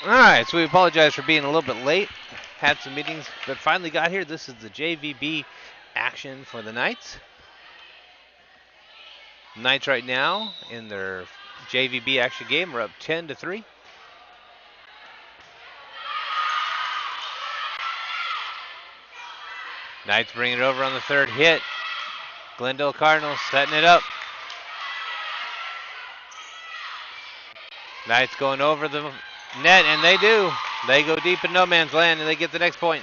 All right, so we apologize for being a little bit late. Had some meetings, but finally got here. This is the JVB action for the Knights. Knights right now in their JVB action game are up 10-3. Knights bringing it over on the third hit. Glendale Cardinals setting it up. Knights going over the net, and they do. They go deep in no man's land, and they get the next point.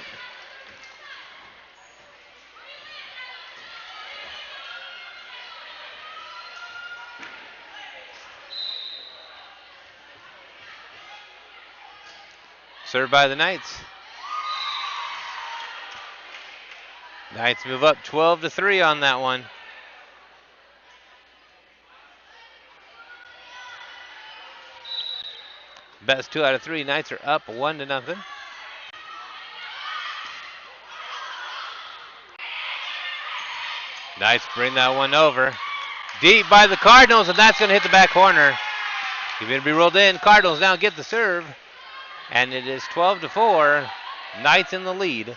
Served by the Knights. Knights move up 12-3 on that one. Best 2 out of 3. Knights are up 1-0. Knights bring that one over. Deep by the Cardinals, and that's going to hit the back corner. It's going to be rolled in. Cardinals now get the serve. And it is 12-4. Knights in the lead.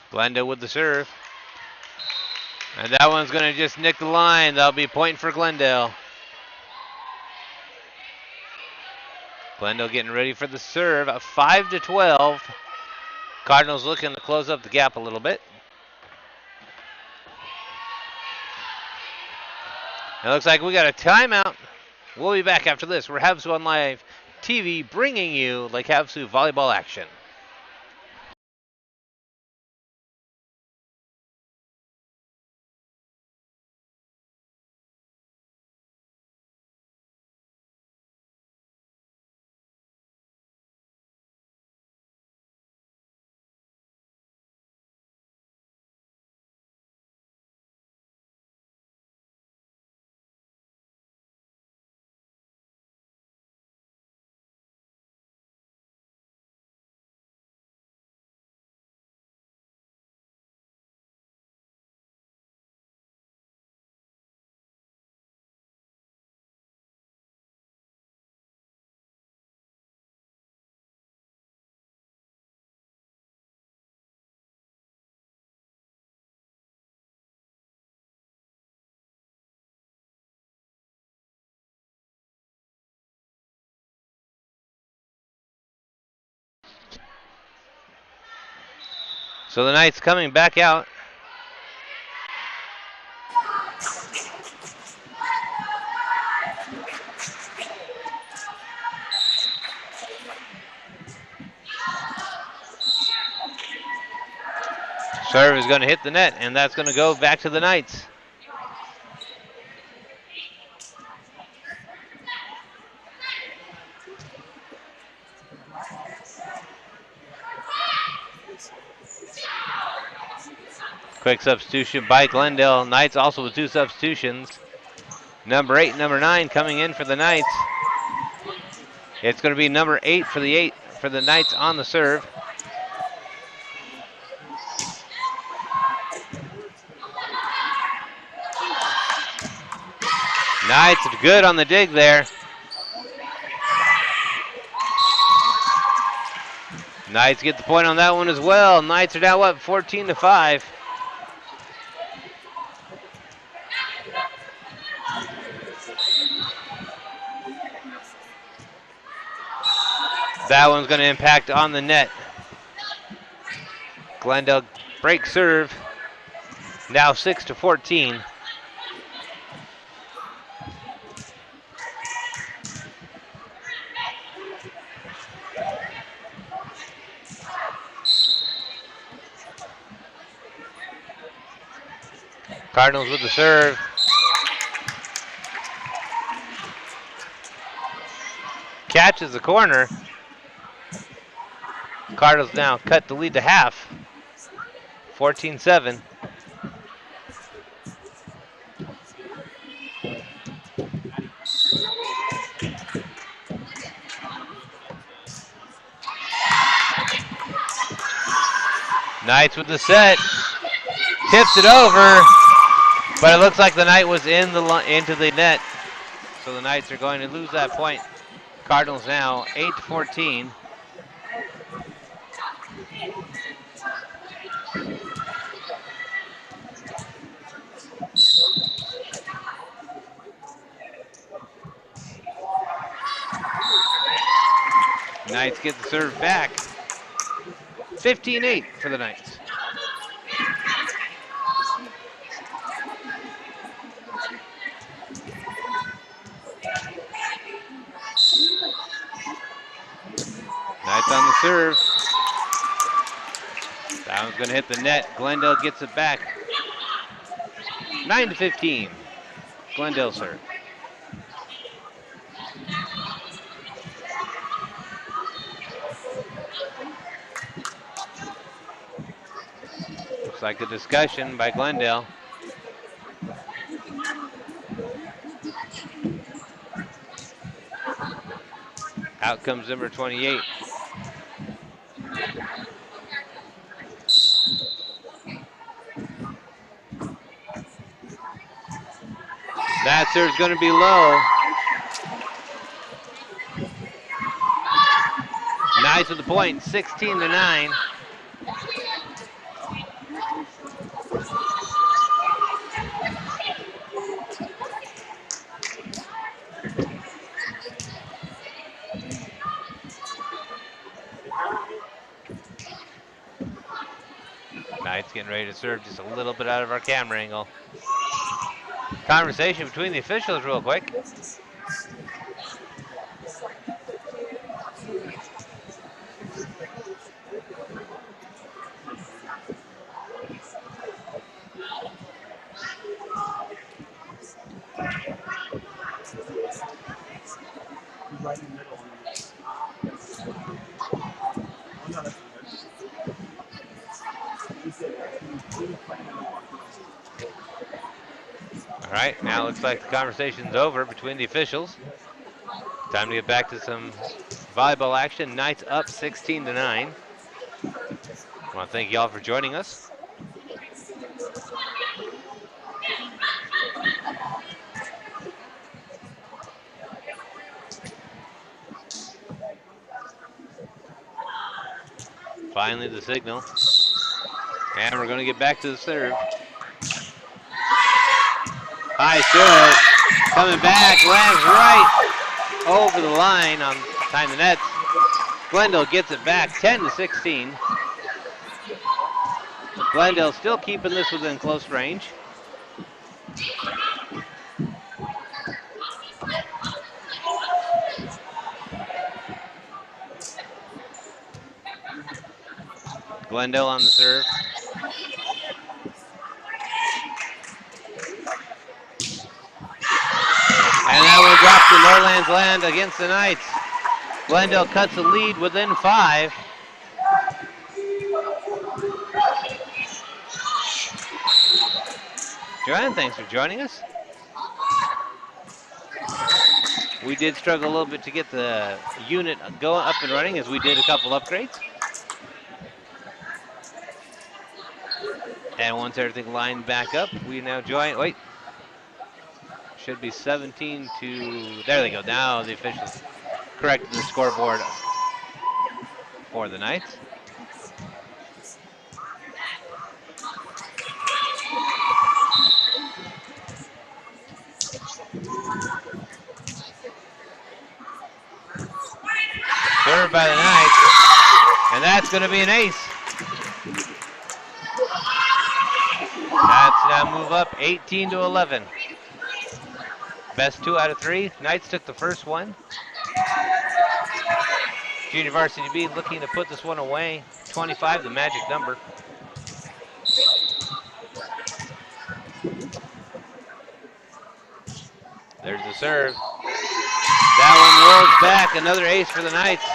Glendale with the serve. And that one's going to just nick the line. That'll be a point for Glendale. Glendale getting ready for the serve. 5-12. Cardinals looking to close up the gap a little bit. It looks like we got a timeout. We'll be back after this. We're Havasu on Live TV bringing you Lake Havasu volleyball action. So the Knights coming back out. Serve is going to hit the net, and that's going to go back to the Knights. Quick substitution by Glendale. Knights also with 2 substitutions. Number 8, number 9 coming in for the Knights. It's going to be number 8 for the Knights on the serve. Knights good on the dig there. Knights get the point on that one as well. Knights are now what, 14-5. That one's going to impact on the net. Glendale break serve. Now 6-14. Cardinals with the serve. Catches the corner. Cardinals now cut the lead to half. 14-7. Knights with the set. Tips it over, but it looks like the Knight was into the net. So the Knights are going to lose that point. Cardinals now 8-14. Knights get the serve back. 15-8 for the Knights. Knights on the serve. That one's going to hit the net. Glendale gets it back. 9-15. Glendale serve. Looks like a discussion by Glendale. Out comes number 28. That serve's going to be low. Knights with the point, 16-9. Knights getting ready to serve just a little bit out of our camera angle. Conversation between the officials real quick. All right, now looks like the conversation's over between the officials. Time to get back to some volleyball action. Knights up 16-9. I want to thank y'all for joining us. Finally the signal. And we're going to get back to the serve. High serve. Coming back, lands right over the line on time the nets. Glendale gets it back, 10-16. Glendale still keeping this within close range. Glendale on the serve. And that one drops to Lowlands land against the Knights. Glendale cuts the lead within 5. Joanne, thanks for joining us. We did struggle a little bit to get the unit going up and running as we did a couple upgrades. And once everything lined back up, we now join. Wait. Should be 17 to. There they go. Now the officials corrected the scoreboard for the Knights. Served by the Knights. And that's going to be an ace. Knights now move up 18-11. Best 2 out of 3. Knights took the first one. Junior Varsity B looking to put this one away. 25, the magic number. There's the serve. That one rolls back. Another ace for the Knights.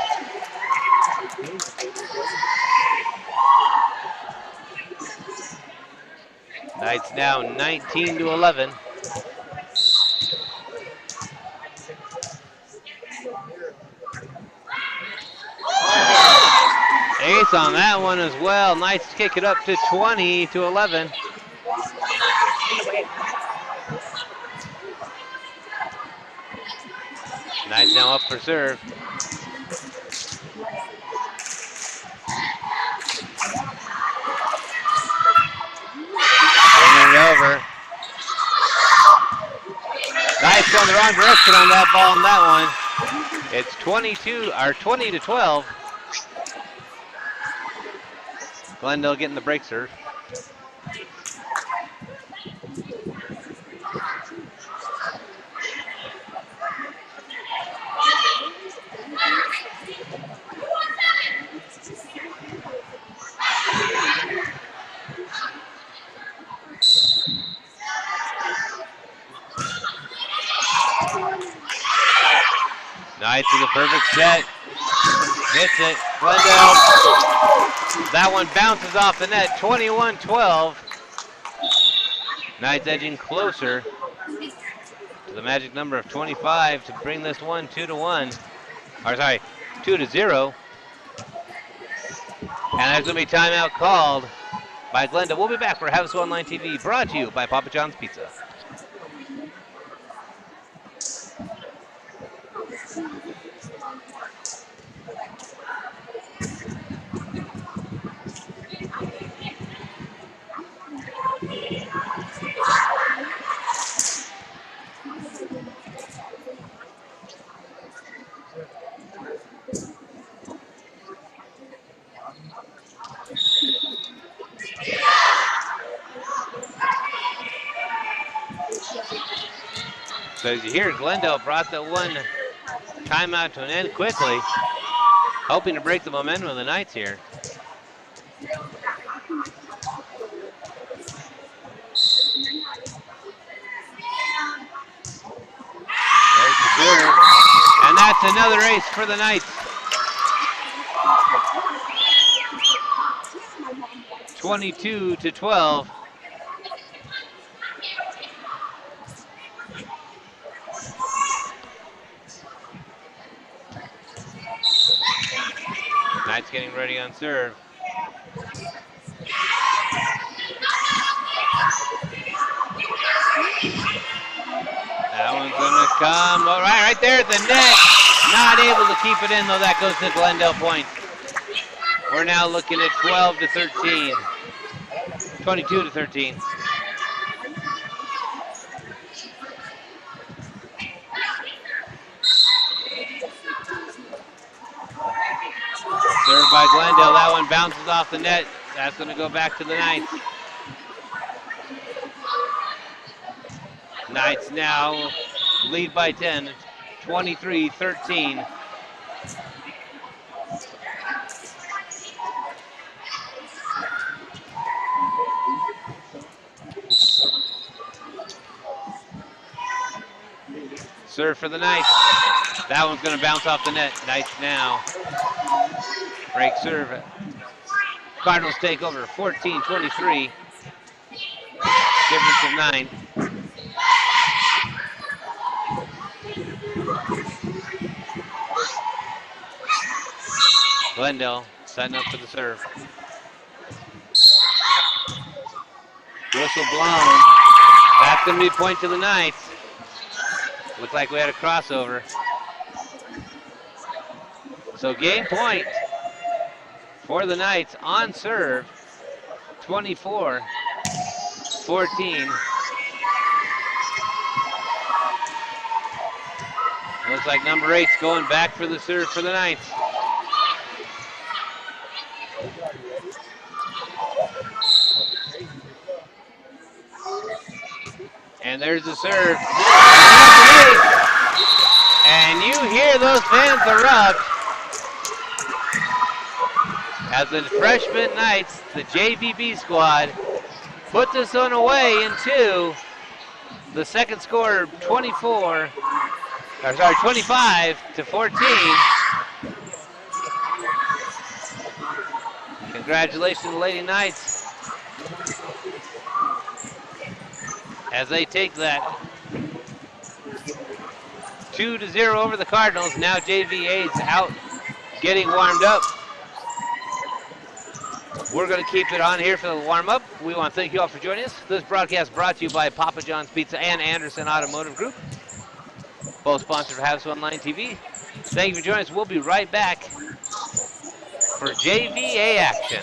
Knights now 19-11. Ace on that one as well. Knights kick it up to 20-11. Knights now up for serve. Bringing it over. Knights going the wrong direction on that ball on that one. It's 20-12. Glendale getting the break serve. Knights with a perfect set. Hits it. Glendale. That one bounces off the net. 21-12. Knights edging closer to the magic number of 25 to bring this one 2-1. Or sorry, 2-0. And there's going to be timeout called by Glendale. We'll be back for Havasu Online TV, brought to you by Papa John's Pizza. So as you hear, Glendale brought the one timeout to an end quickly, hoping to break the momentum of the Knights here. There's the serve, and that's another ace for the Knights. 22-12. Knights getting ready on serve. That one's gonna come right there at the net. Not able to keep it in though. That goes to Glendale point. We're now looking at 12-13. 22-13. Served by Glendale. That one bounces off the net. That's going to go back to the Knights. Knights now lead by 10, 23-13. Serve for the Knights. That one's going to bounce off the net. Knights now break serve. Cardinals take over 14-23. Difference of 9. Glendale setting up for the serve. Whistle blown. That's going to be a point to the Knights. Looks like we had a crossover. So game point for the Knights on serve, 24-14. Looks like number 8's going back for the serve for the Knights. And there's the serve. And you hear those fans erupt as the freshman Knights, the JVB squad, put this one away in 2. The second score, 25-14. Congratulations, Lady Knights, as they take that 2-0 over the Cardinals. Now JVA's out getting warmed up. We're going to keep it on here for the warm-up. We want to thank you all for joining us. This broadcast brought to you by Papa John's Pizza and Anderson Automotive Group, both sponsored by Havasu Online TV. Thank you for joining us. We'll be right back for JVA action.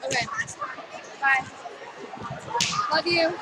Okay. Bye. Love you.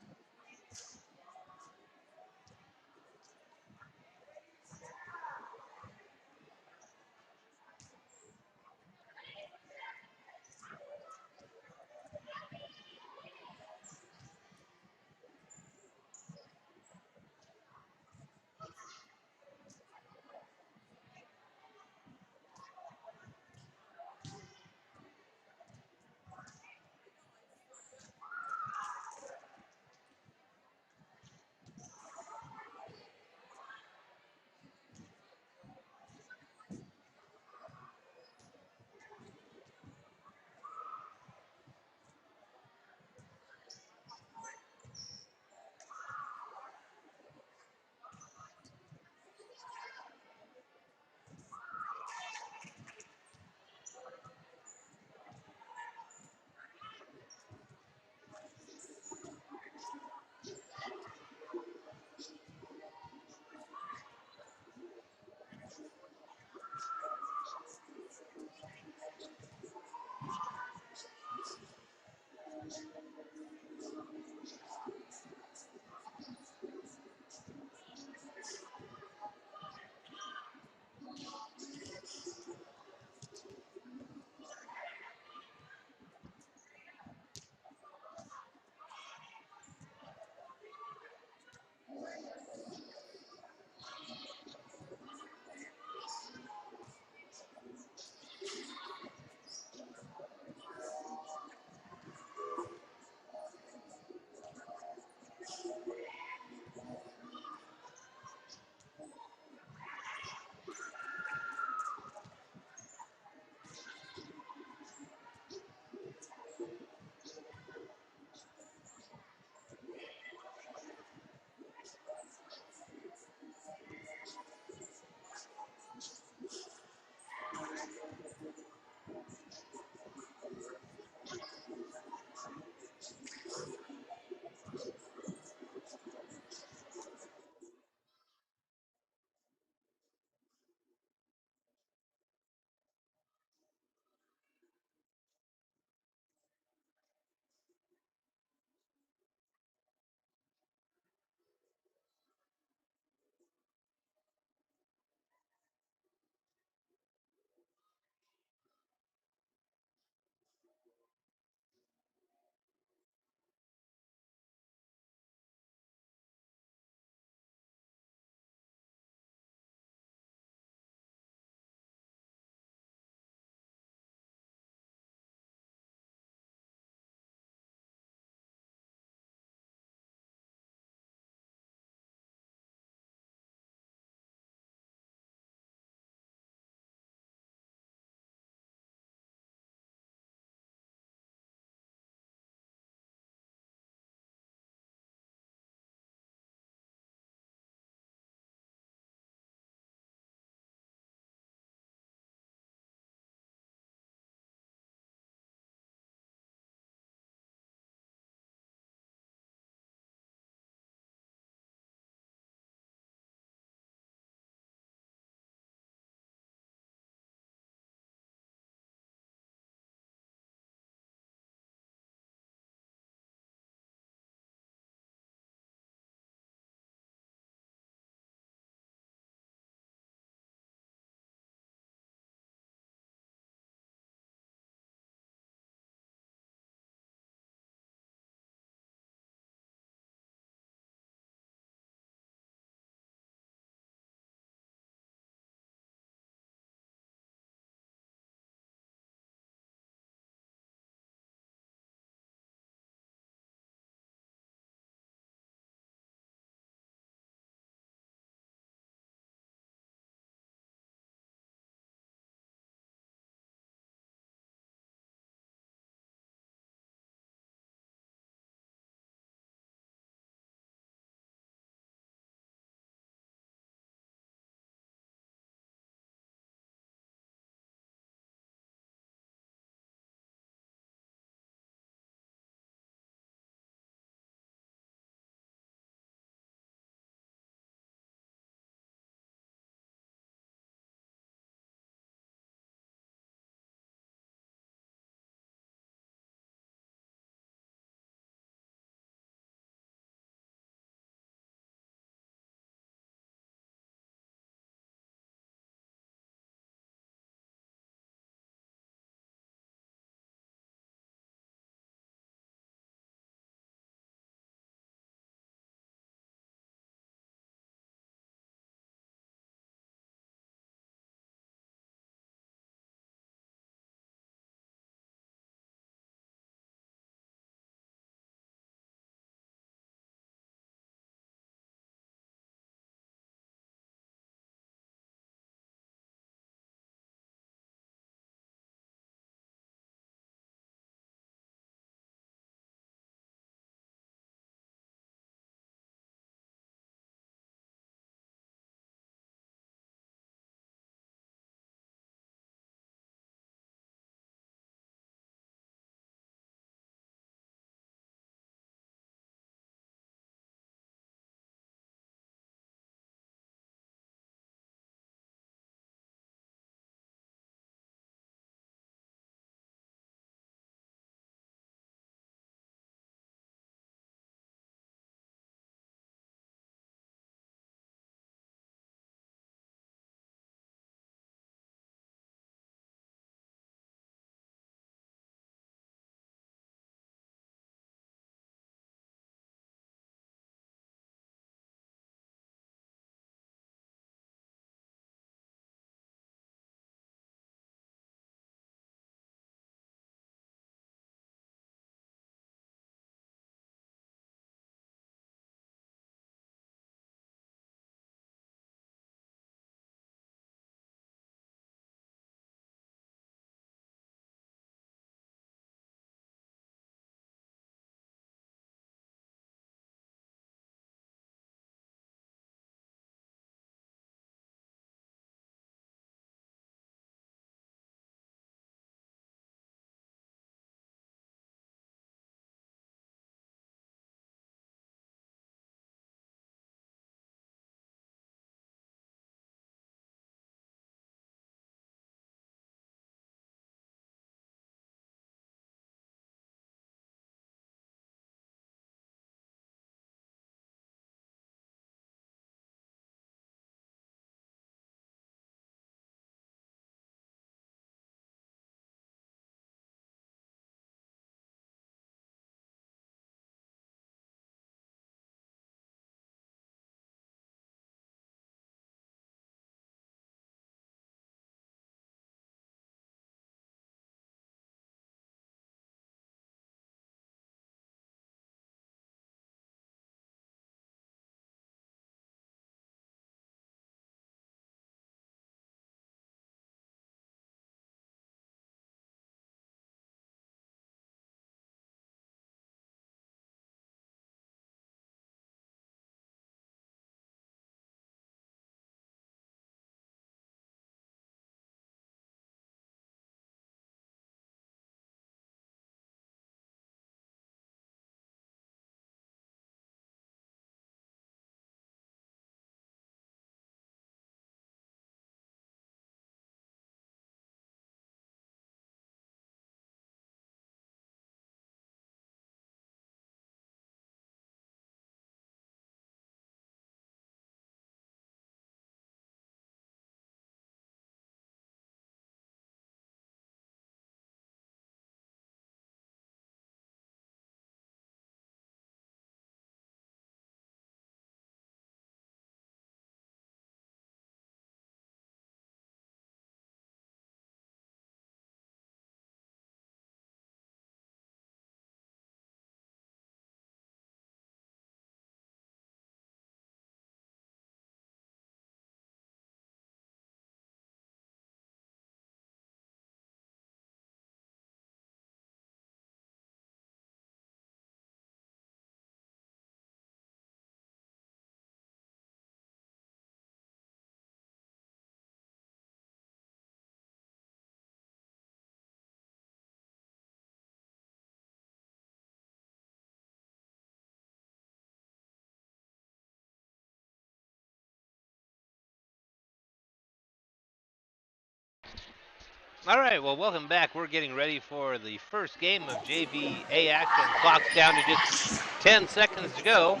All right, well, welcome back. We're getting ready for the first game of JVA action. Clock's down to just 10 seconds to go.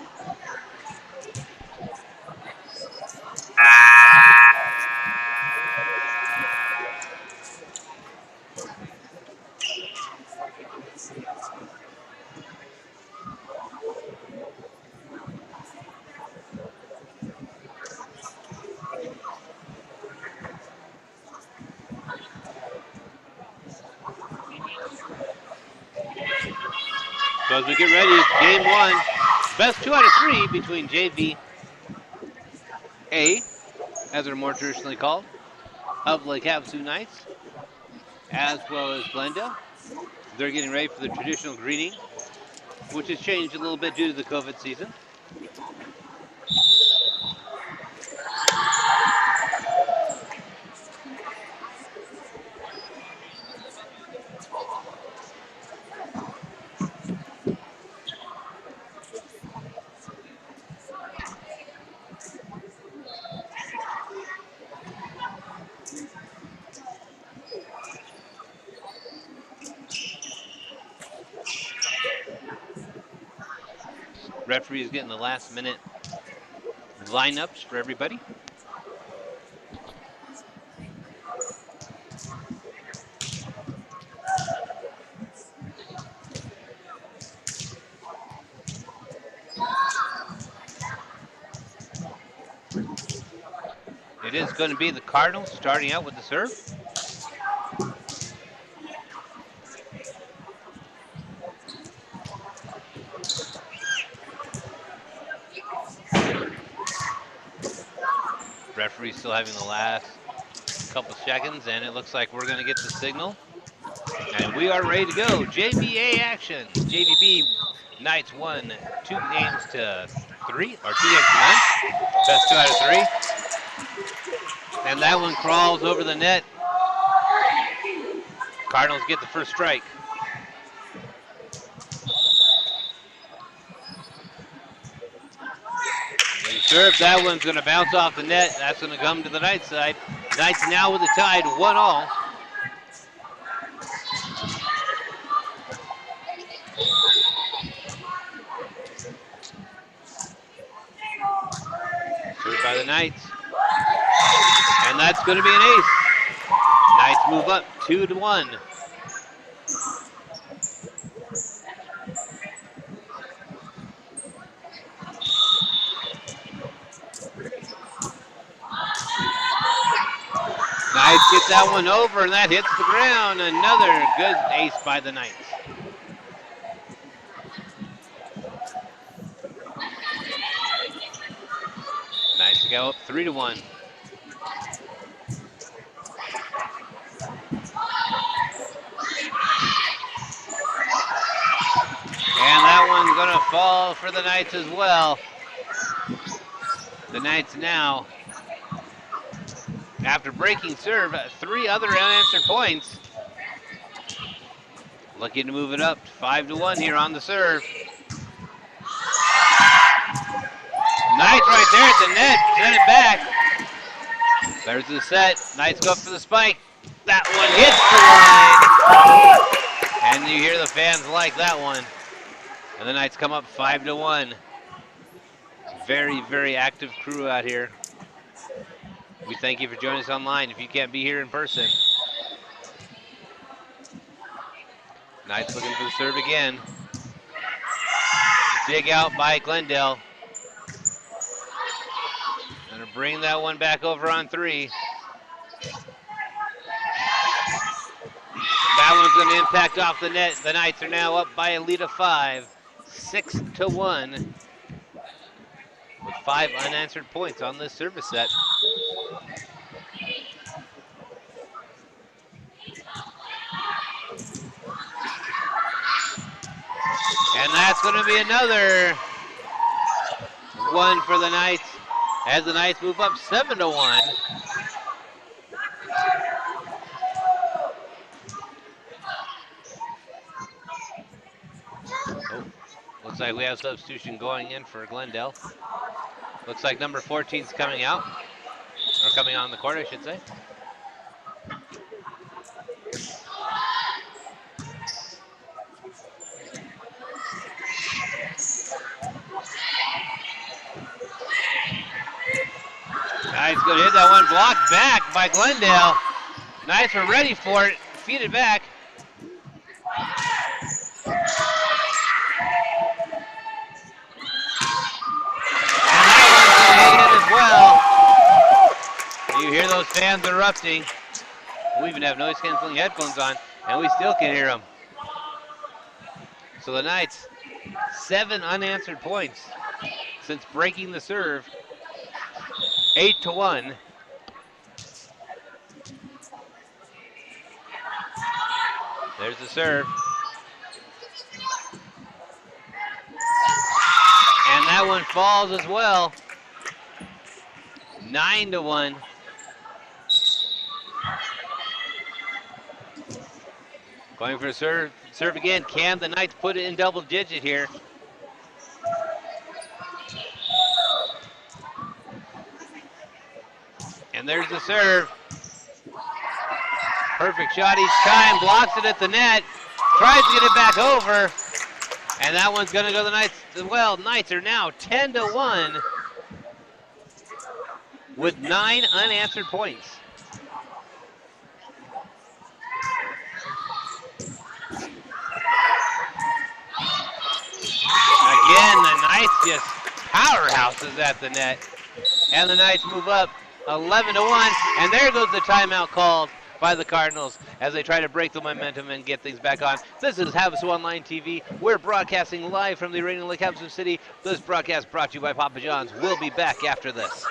So as we get ready, it's game one. Best 2 out of 3 between JVA, as they're more traditionally called, of Lake Havasu Knights, as well as Glendale. They're getting ready for the traditional greeting, which has changed a little bit due to the COVID season. Referee is getting the last minute lineups for everybody. It is going to be the Cardinals starting out with the serve. Referee still having the last couple seconds, and it looks like we're going to get the signal. And we are ready to go. JVA action. JVB Knights won 2 games to 3, or 2 games to none. Best 2 out of 3. And that one crawls over the net. Cardinals get the first strike. They serve. That one's going to bounce off the net. That's going to come to the Knights side. Knights now with the tide, 1-all. Served by the Knights. And that's going to be an ace. Knights move up 2-1. Knights get that one over, and that hits the ground. Another good ace by the Knights. Knights go up 3-1. And that one's going to fall for the Knights as well. The Knights now, after breaking serve, 3 other unanswered points. Looking to move it up 5-1 here on the serve. Knights right there at the net, send it back. There's the set. Knights go up for the spike. That one hits the line. And you hear the fans like that one. And the Knights come up 5-1. Very, very active crew out here. We thank you for joining us online if you can't be here in person. Knights looking for the serve again. Dig out by Glendale. Gonna bring that one back over on 3. That one's gonna impact off the net. The Knights are now up by a lead of 5, 6-1. With 5 unanswered points on this service set. And that's going to be another one for the Knights as the Knights move up 7-1. Oh, looks like we have substitution going in for Glendale. Looks like number 14 is coming out, or coming on the court, I should say. Knights going to hit that one, blocked back by Glendale. Knights were ready for it, feed it back. And that one's going to hit in as well. You hear those fans erupting. We even have noise canceling headphones on, and we still can hear them. So the Knights, 7 unanswered points since breaking the serve. 8-1. There's the serve. And that one falls as well. 9-1. Going for a serve again. Can the Knights put it in double digit here? And there's the serve. Perfect shot each time. Blocks it at the net. Tries to get it back over. And that one's going to go to the Knights as well. Knights are now 10-1 with 9 unanswered points. Again, the Knights just powerhouses at the net. And the Knights move up 11-1. And there goes the timeout called by the Cardinals as they try to break the momentum and get things back on. This is Havasu Online TV. We're broadcasting live from the arena in Lake Havasu City. This broadcast brought to you by Papa John's. We'll be back after this.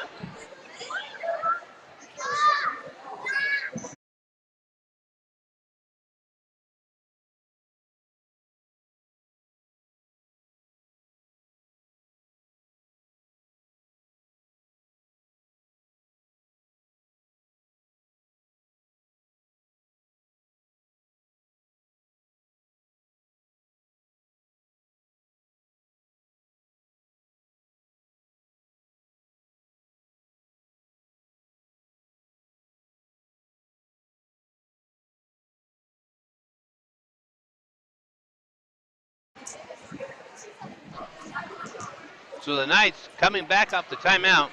So the Knights coming back off the timeout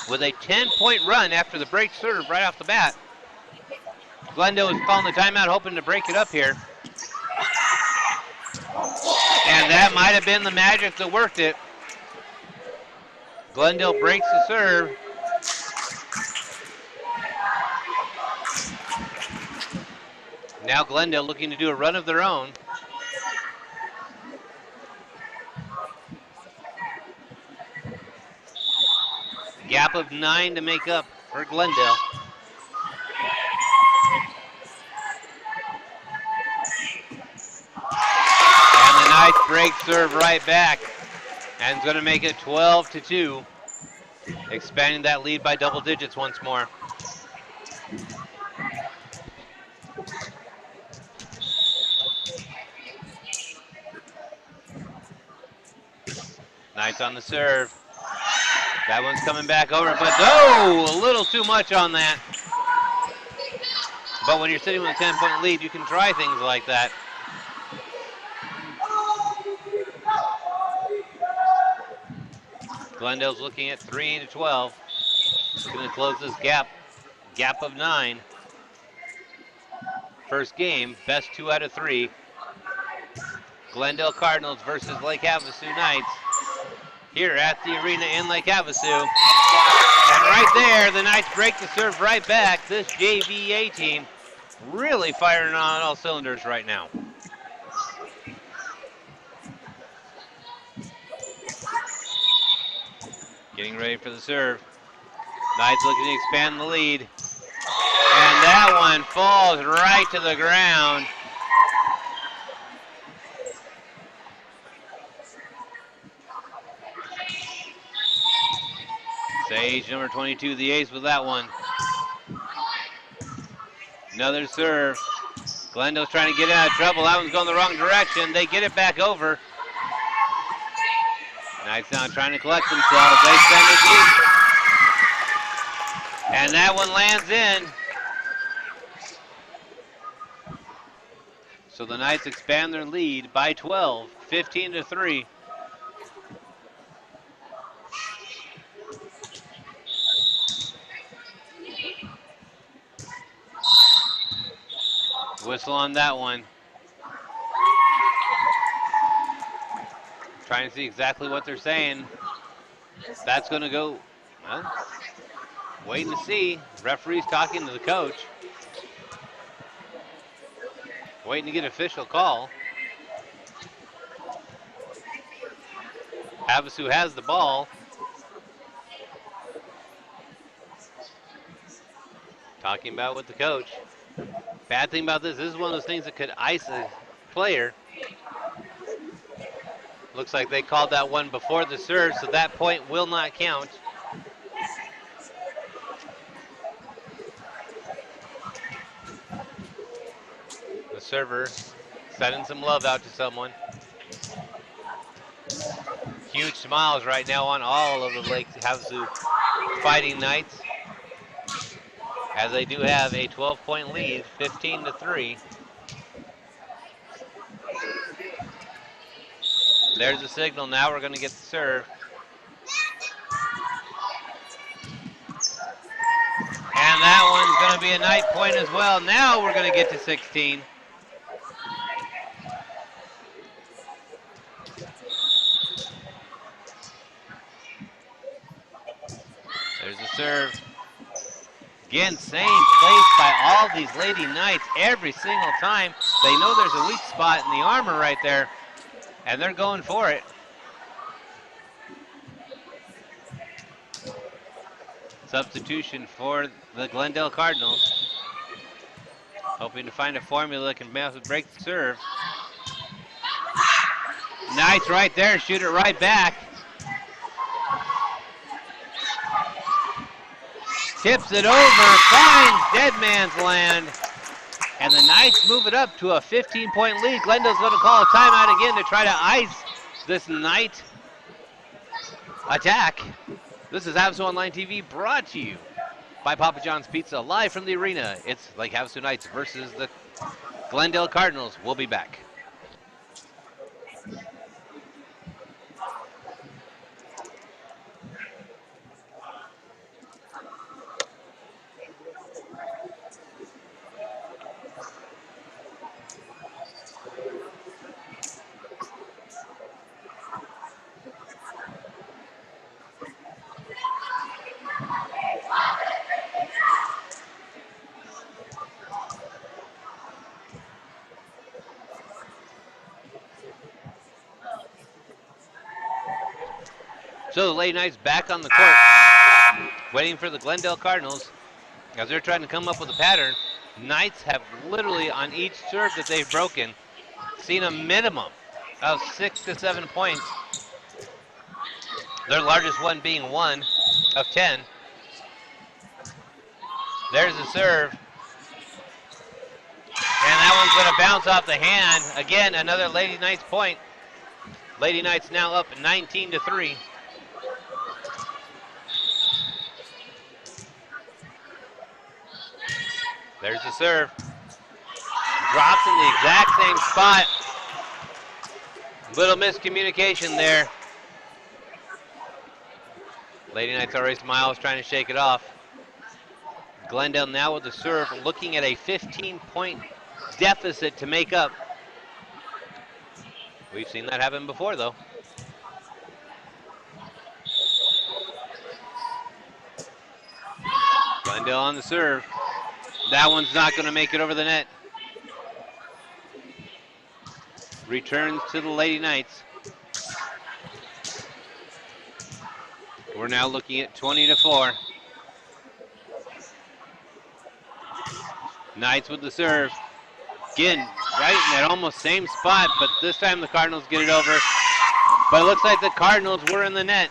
with a 10-point run after the break serve right off the bat. Glendale was calling the timeout, hoping to break it up here. And that might have been the magic that worked it. Glendale breaks the serve. Now Glendale looking to do a run of their own. Gap of 9 to make up for Glendale. And the Knights break serve right back. And it's going to make it 12-2. Expanding that lead by double digits once more. Knights on the serve. That one's coming back over, but a little too much on that. But when you're sitting with a 10-point lead, you can try things like that. Glendale's looking at 3-12. Looking to close this gap of 9. First game, best 2 out of 3. Glendale Cardinals versus Lake Havasu Knights here at the arena in Lake Havasu. And right there, the Knights break the serve right back. This JVA team really firing on all cylinders right now. Getting ready for the serve. Knights looking to expand the lead. And that one falls right to the ground. Sage, number 22, the ace with that one. Another serve. Glendale's trying to get out of trouble. That one's going the wrong direction. They get it back over. Knights now trying to collect themselves. They send it deep. And that one lands in. So the Knights expand their lead by 12, 15-3. Whistle on that one. Trying to see exactly what they're saying. That's going to go. Well, waiting to see. Referee's talking to the coach. Waiting to get an official call. Havasu has the ball. Talking about with the coach. Bad thing about this is one of those things that could ice a player. Looks like they called that one before the serve, so that point will not count. The server sending some love out to someone. Huge smiles right now on all of the Lake Havasu Fighting Knights, as they do have a 12-point lead, 15-3. There's the signal. Now we're going to get the serve. And that one's going to be a night point as well. Now we're going to get to 16. There's the serve. Again, same place by all these Lady Knights every single time. They know there's a weak spot in the armor right there, and they're going for it. Substitution for the Glendale Cardinals. Hoping to find a formula that can break the serve. Knights right there, shoot it right back. Tips it over, finds dead man's land. And the Knights move it up to a 15-point lead. Glendale's going to call a timeout again to try to ice this Knight attack. This is Havasu Online TV, brought to you by Papa John's Pizza, live from the arena. It's Lake Havasu Knights versus the Glendale Cardinals. We'll be back. So the Lady Knights back on the court, waiting for the Glendale Cardinals as they're trying to come up with a pattern. Knights have literally, on each serve that they've broken, seen a minimum of 6 to 7 points. Their largest one being 1 of 10. There's the serve. And that one's going to bounce off the hand. Again, another Lady Knights point. Lady Knights now up 19-3. There's the serve. Drops in the exact same spot. Little miscommunication there. Lady Knights already smiles, trying to shake it off. Glendale now with the serve, looking at a 15-point deficit to make up. We've seen that happen before, though. Glendale on the serve. That one's not going to make it over the net. Returns to the Lady Knights. We're now looking at 20-4. Knights with the serve. Again, right in that almost same spot, but this time the Cardinals get it over. But it looks like the Cardinals were in the net.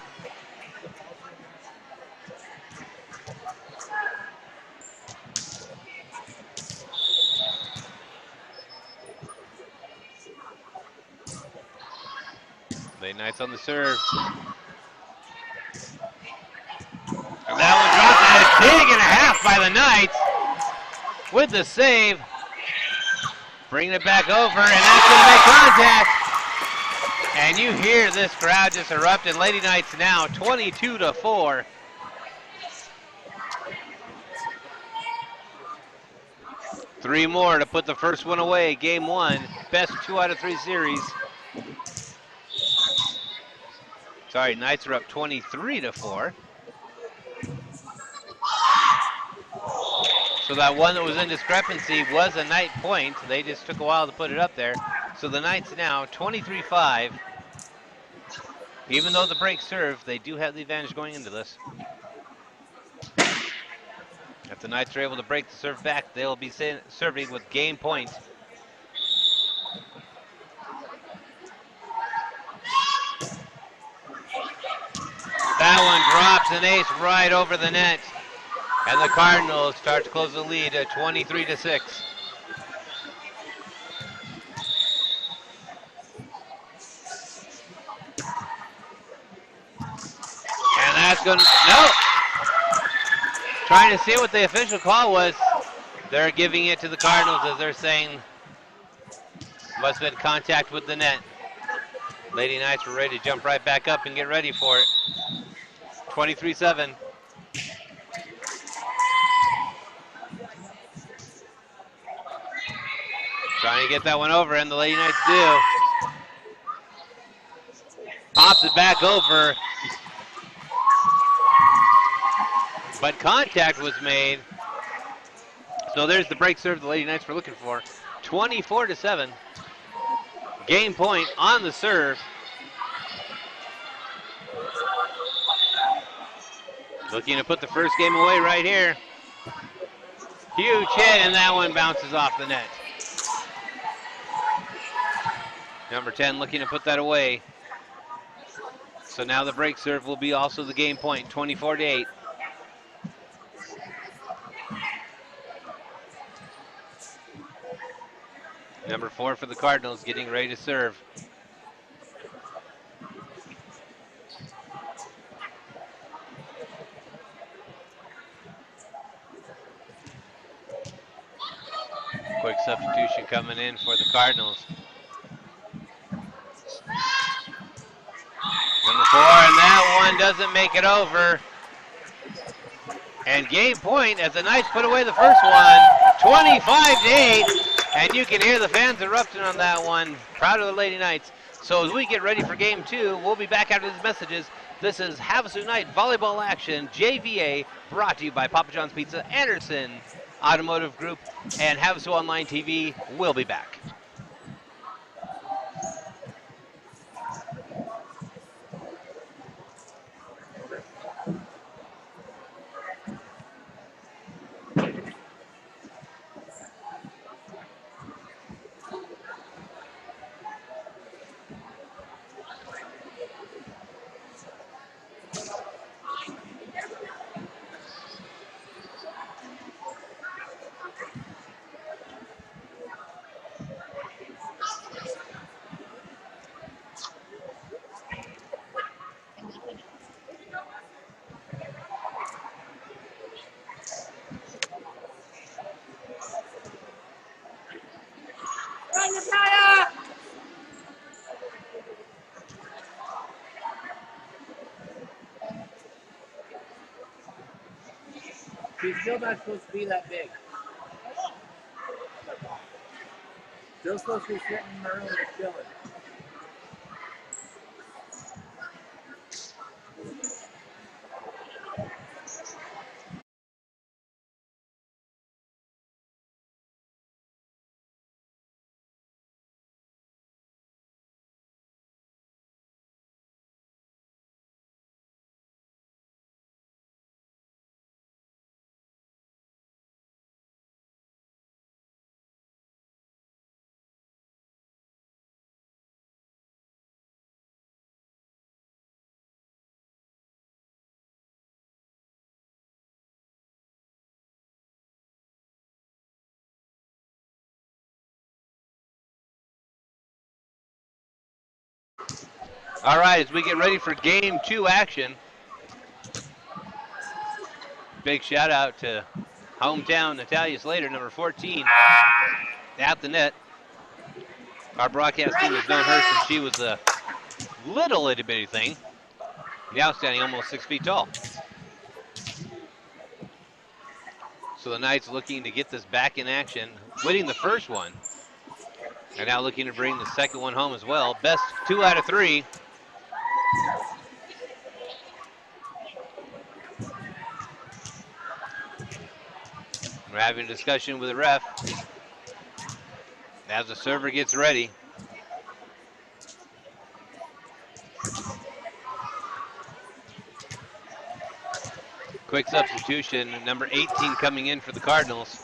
Lady Knights on the serve. And that one dropped, and a dig and a half by the Knights with the save. Bringing it back over, and that's going to make contact. And you hear this crowd just erupt, and Lady Knights now 22-4. 3 more to put the first one away. Game 1. Best 2 out of 3 series. Sorry, Knights are up 23-4. So that one that was in discrepancy was a Knight point. They just took a while to put it up there. So the Knights now 23-5. Even though the break serve, they do have the advantage going into this. If the Knights are able to break the serve back, they'll be serving with game point. That one drops an ace right over the net. And the Cardinals start to close the lead at 23-6. And that's going to, no! Trying to see what the official call was. They're giving it to the Cardinals as they're saying must have been contact with the net. Lady Knights were ready to jump right back up and get ready for it. 23-7. Trying to get that one over, and the Lady Knights do. Pops it back over. But contact was made. So there's the break serve the Lady Knights were looking for. 24-7. Game point on the serve. Looking to put the first game away right here. Huge hit, and that one bounces off the net. Number 10 looking to put that away. So now the break serve will be also the game point, 24-8. Number 4 for the Cardinals getting ready to serve. Quick substitution coming in for the Cardinals. Number 4, and that one doesn't make it over. And game point as the Knights put away the first one, 25-8. And you can hear the fans erupting on that one. Proud of the Lady Knights. So as we get ready for game 2, we'll be back after these messages. This is Havasu Knight Volleyball Action, JVA, brought to you by Papa John's Pizza, Anderson Automotive Group, and Havasu Online TV. We'll be back. She's still not supposed to be that big. Still supposed to be sitting in her room and chilling. All right, as we get ready for game 2 action, big shout out to hometown Natalia Slater, number 14, at the net. Our broadcast team has known her since she was a little itty bitty thing, now standing almost 6 feet tall. So the Knights looking to get this back in action. winning the first one. And now looking to bring the second one home as well. Best 2 out of 3. We're having a discussion with the ref as the server gets ready. Quick substitution, number 18 coming in for the Cardinals.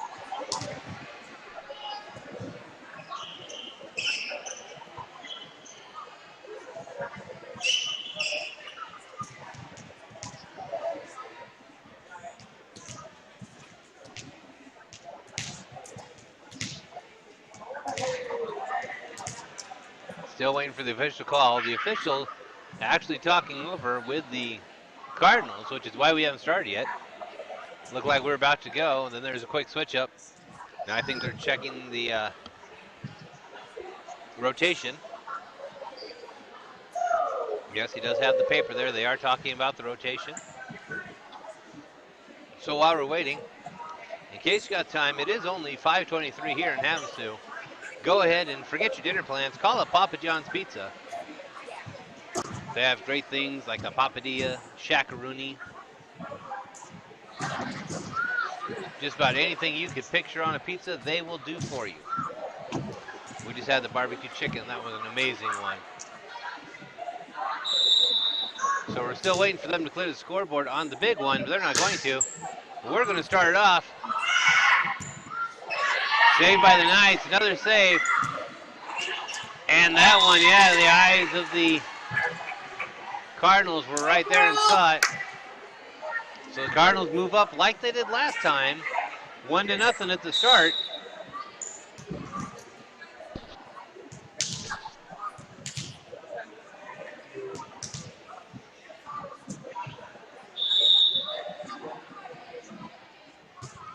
Still waiting for the official call. The official actually talking over with the Cardinals, which is why we haven't started yet. Look like we're about to go, and then there's a quick switch up. Now I think they're checking the rotation. Yes, he does have the paper there. They are talking about the rotation. So while we're waiting, in case you got time, it is only 5:23 here in Havasu. Go ahead and forget your dinner plans. Call up Papa John's Pizza. They have great things like a papadilla, shakaroonie. Just about anything you could picture on a pizza, they will do for you. We just had the barbecue chicken. That was an amazing one. So we're still waiting for them to clear the scoreboard on the big one, but they're not going to. We're going to start it off. Saved by the Knights, another save. And that one, yeah, the eyes of the Cardinals were right there and saw it. So the Cardinals move up like they did last time, 1-0 at the start.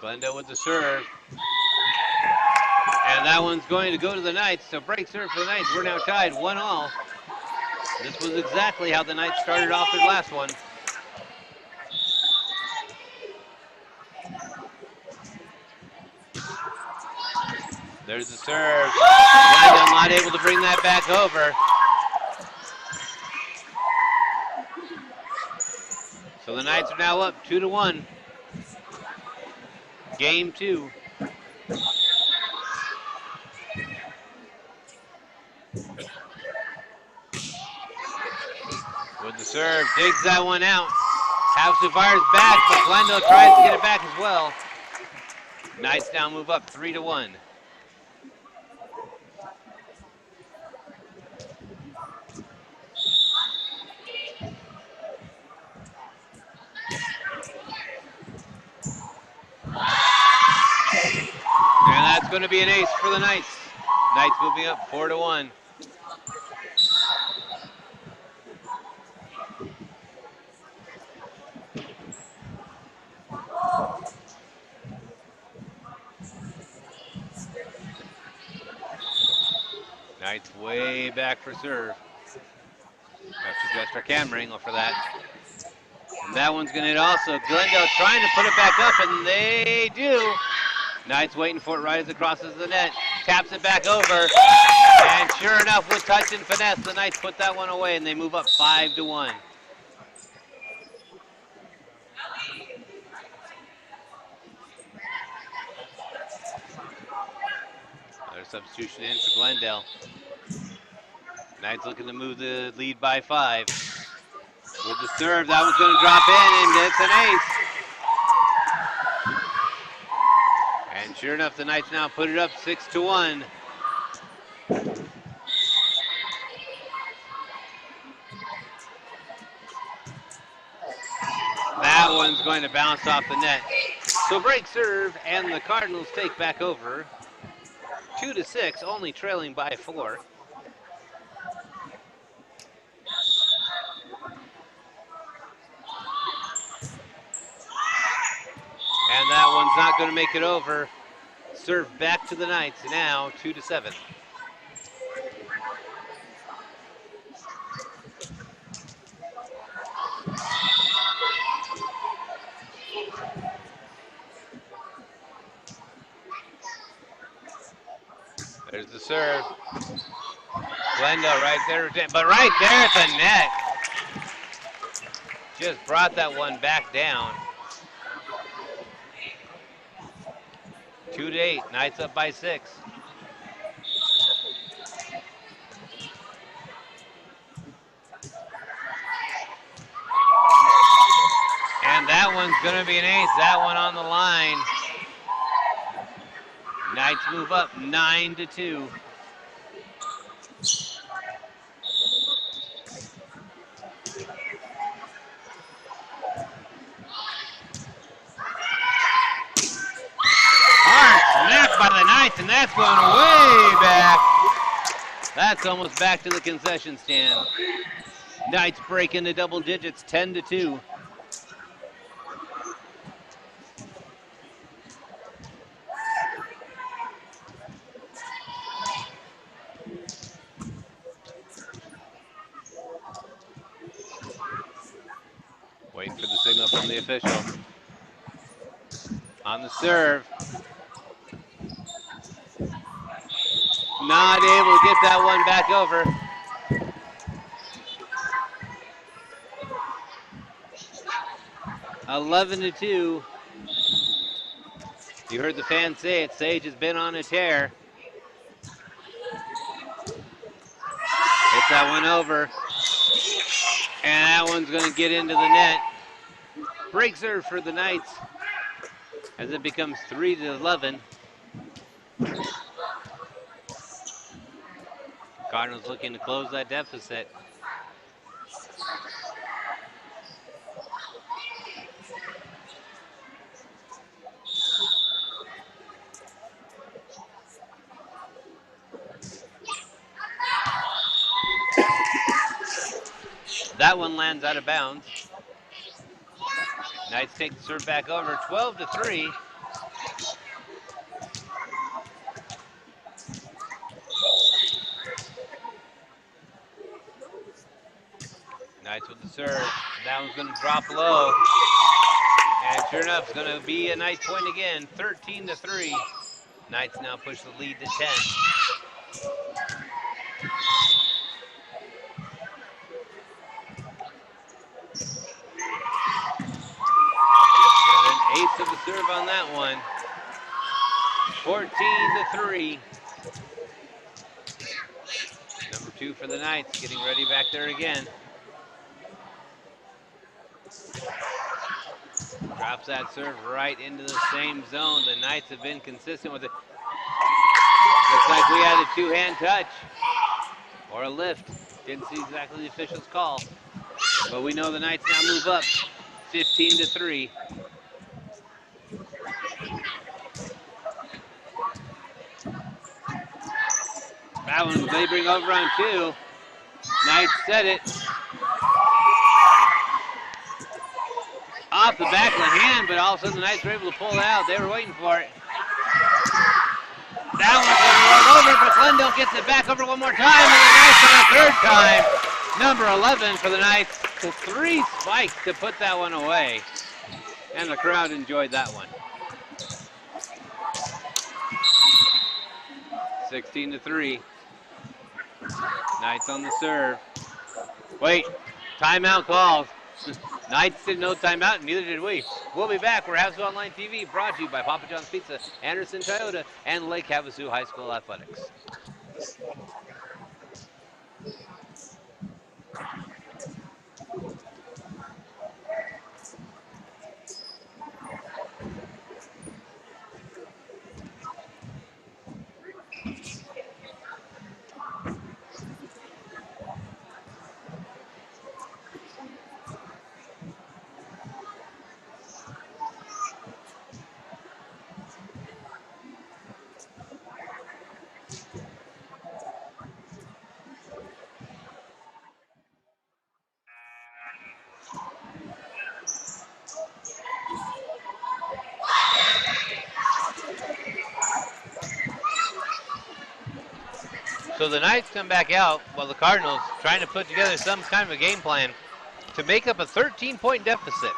Glendale with the serve. And that one's going to go to the Knights. So break serve for the Knights. We're now tied 1-1. This was exactly how the Knights started off their last one. There's the serve. Glendale not able to bring that back over. So the Knights are now up 2-1. Game 2. With the serve, digs that one out. Havasu fires back, but Glendale tries to get it back as well. Knights now move up 3-1. And that's going to be an ace for the Knights. Knights moving up 4-1. Knights way back for serve. Have to adjust our camera angle for that. And that one's going to hit also. Glendale trying to put it back up, and they do. Knights waiting for it right as it crosses the net. Taps it back over. And sure enough, with touch and finesse, the Knights put that one away, and they move up 5-1. Another substitution in for Glendale. Knights looking to move the lead by 5. With the serve, that one's going to drop in, and it's an ace. And sure enough, the Knights now put it up 6-1. That one's going to bounce off the net. So break serve, and the Cardinals take back over. 2-6, only trailing by 4. And that one's not going to make it over. Serve back to the Knights, now 2-7. serve. Glendale right there, but right there at the net. Just brought that one back down. 2-8, Knights up by 6. And that one's gonna be an ace, that one on the line. Knights move up 9-2. Hard smack by the Knights, and that's going way back. That's almost back to the concession stand. Knights break into double digits, 10-2. Waiting for the signal from the official. On the serve. Not able to get that one back over. (11-2). You heard the fans say it. Sage has been on a tear. Hits that one over. And that one's going to get into the net. Break serve for the Knights as it becomes 3-11. Cardinals looking to close that deficit. That one lands out of bounds. Knights take the serve back over, 12-3. Knights with the serve. That one's going to drop low. And sure enough, it's going to be a Knights point again, 13-3. Knights now push the lead to 10. Ace of the serve on that one. 14-3. Number 2 for the Knights, getting ready back there again. Drops that serve right into the same zone. The Knights have been consistent with it. Looks like we had a two-hand touch or a lift. Didn't see exactly the official's call, but we know the Knights now move up 15-3. That one they bring over on 2. Knights set it. Off the back of the hand, but all of a sudden the Knights were able to pull it out. They were waiting for it. That one's going to roll over, but Glendale gets it back over one more time, and the Knights on a third time. Number 11 for the Knights. 3 spikes to put that one away. And the crowd enjoyed that one. 16-3. Knights on the serve. Wait, timeout calls. Knights didn't know timeout, and neither did we. We'll be back. We're Havasu Online TV, brought to you by Papa John's Pizza, Anderson Toyota, and Lake Havasu High School Athletics. So the Knights come back out while the Cardinals trying to put together some kind of a game plan to make up a 13-point deficit.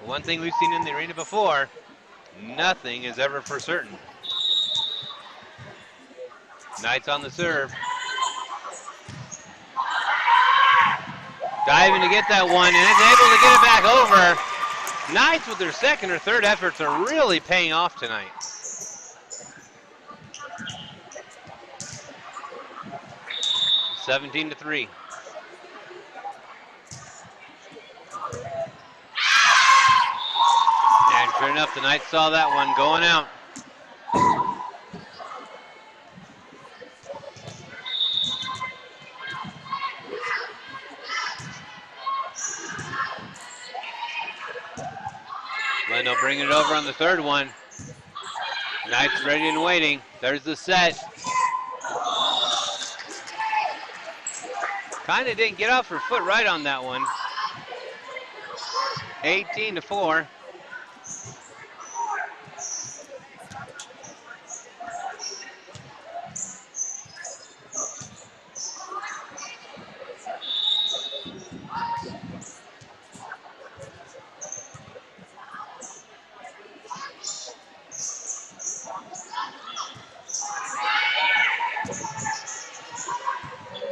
One thing we've seen in the arena before, nothing is ever for certain. Knights on the serve. Diving to get that one, and it's able to get it back over. Knights with their second or third efforts are really paying off tonight. (17-3). And sure enough, the Knights saw that one going out. Glendale bringing it over on the third one. Knights ready and waiting. There's the set. Kind of didn't get off her foot right on that one. 18-4.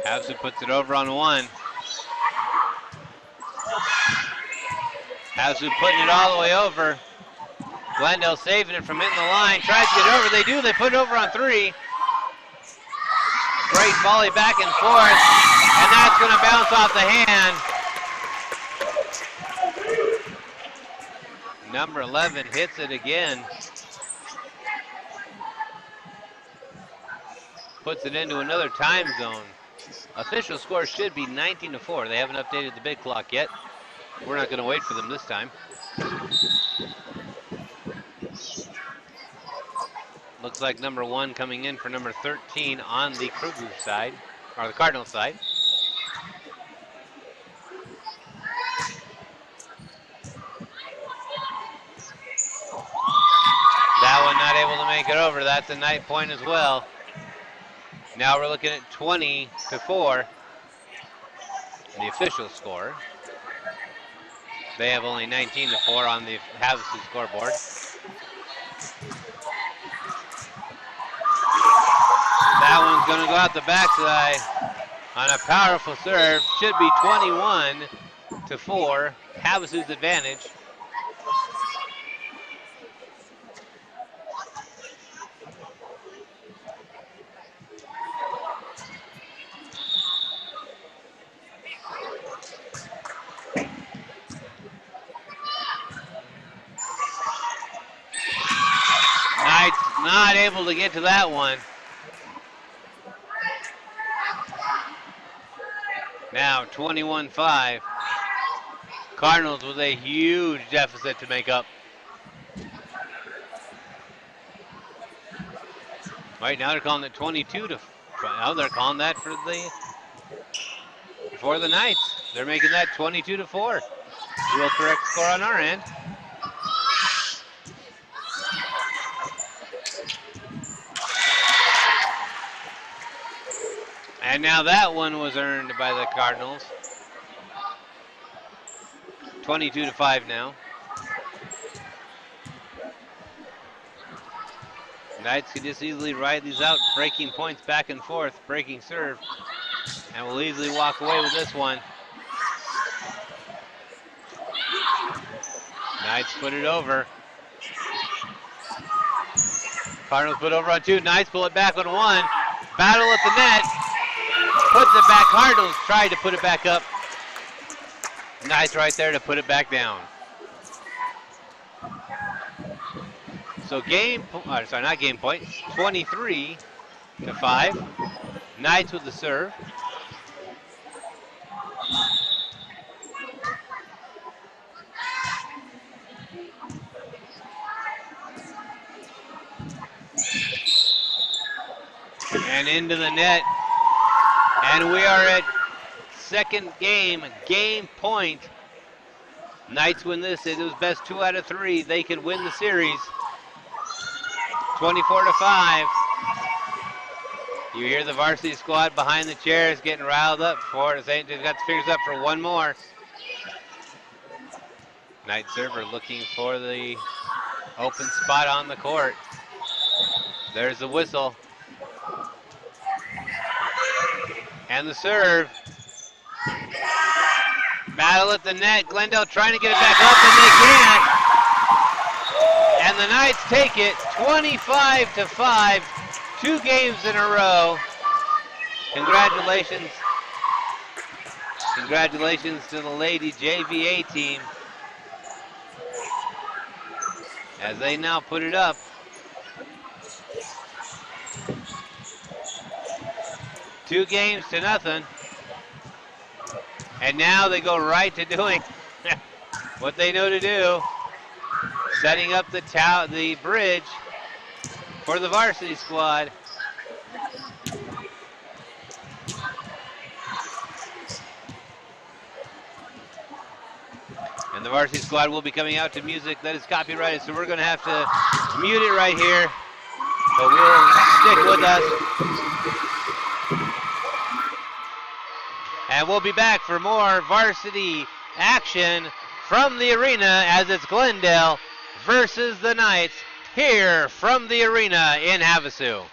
Havasu puts it over on one. Havasu putting it all the way over. Glendale saving it from hitting the line. Tries to get it over. They do. They put it over on three. Great volley back and forth. And that's going to bounce off the hand. Number 11 hits it again. Puts it into another time zone. Official score should be 19-4. They haven't updated the big clock yet. We're not going to wait for them this time. Looks like number 1 coming in for number 13 on the Kruger side, or the Cardinal side. That one not able to make it over. That's a Knight point as well. Now we're looking at 20-4, the official score. They have only 19-4 on the Havasu scoreboard. That one's going to go out the backside on a powerful serve. Should be 21-4, Havasu's advantage. Not able to get to that one. Now 21-5. Cardinals with a huge deficit to make up. Right now they're calling it 22-5. Now they're calling that for the Knights. They're making that 22-4. Real correct score on our end. And now that one was earned by the Cardinals. 22-5 now. Knights can just easily ride these out, breaking points back and forth, breaking serve, and will easily walk away with this one. Knights put it over. Cardinals put over on two. Knights pull it back on one. Battle at the net. Puts it back. Cardinals tried to put it back up. Knights right there to put it back down. So not game point. 23-5. Knights with the serve. And into the net. And we are at second game point. Knights win this. It was best 2 out of 3. They could win the series. 24-5. You hear the varsity squad behind the chairs getting riled up for it. They've got the fingers up for one more. Knight server looking for the open spot on the court. There's the whistle. And the serve. Battle at the net. Glendale trying to get it back up, and they can't. And the Knights take it 25-5. 2 games in a row. Congratulations. Congratulations to the Lady JVA team, as they now put it up 2-0. And now they go right to doing what they know to do, setting up the bridge for the varsity squad. And the varsity squad will be coming out to music that is copyrighted, so we're going to have to mute it right here. But we'll stick with us. And we'll be back for more varsity action from the arena, as it's Glendale versus the Knights here from the arena in Havasu.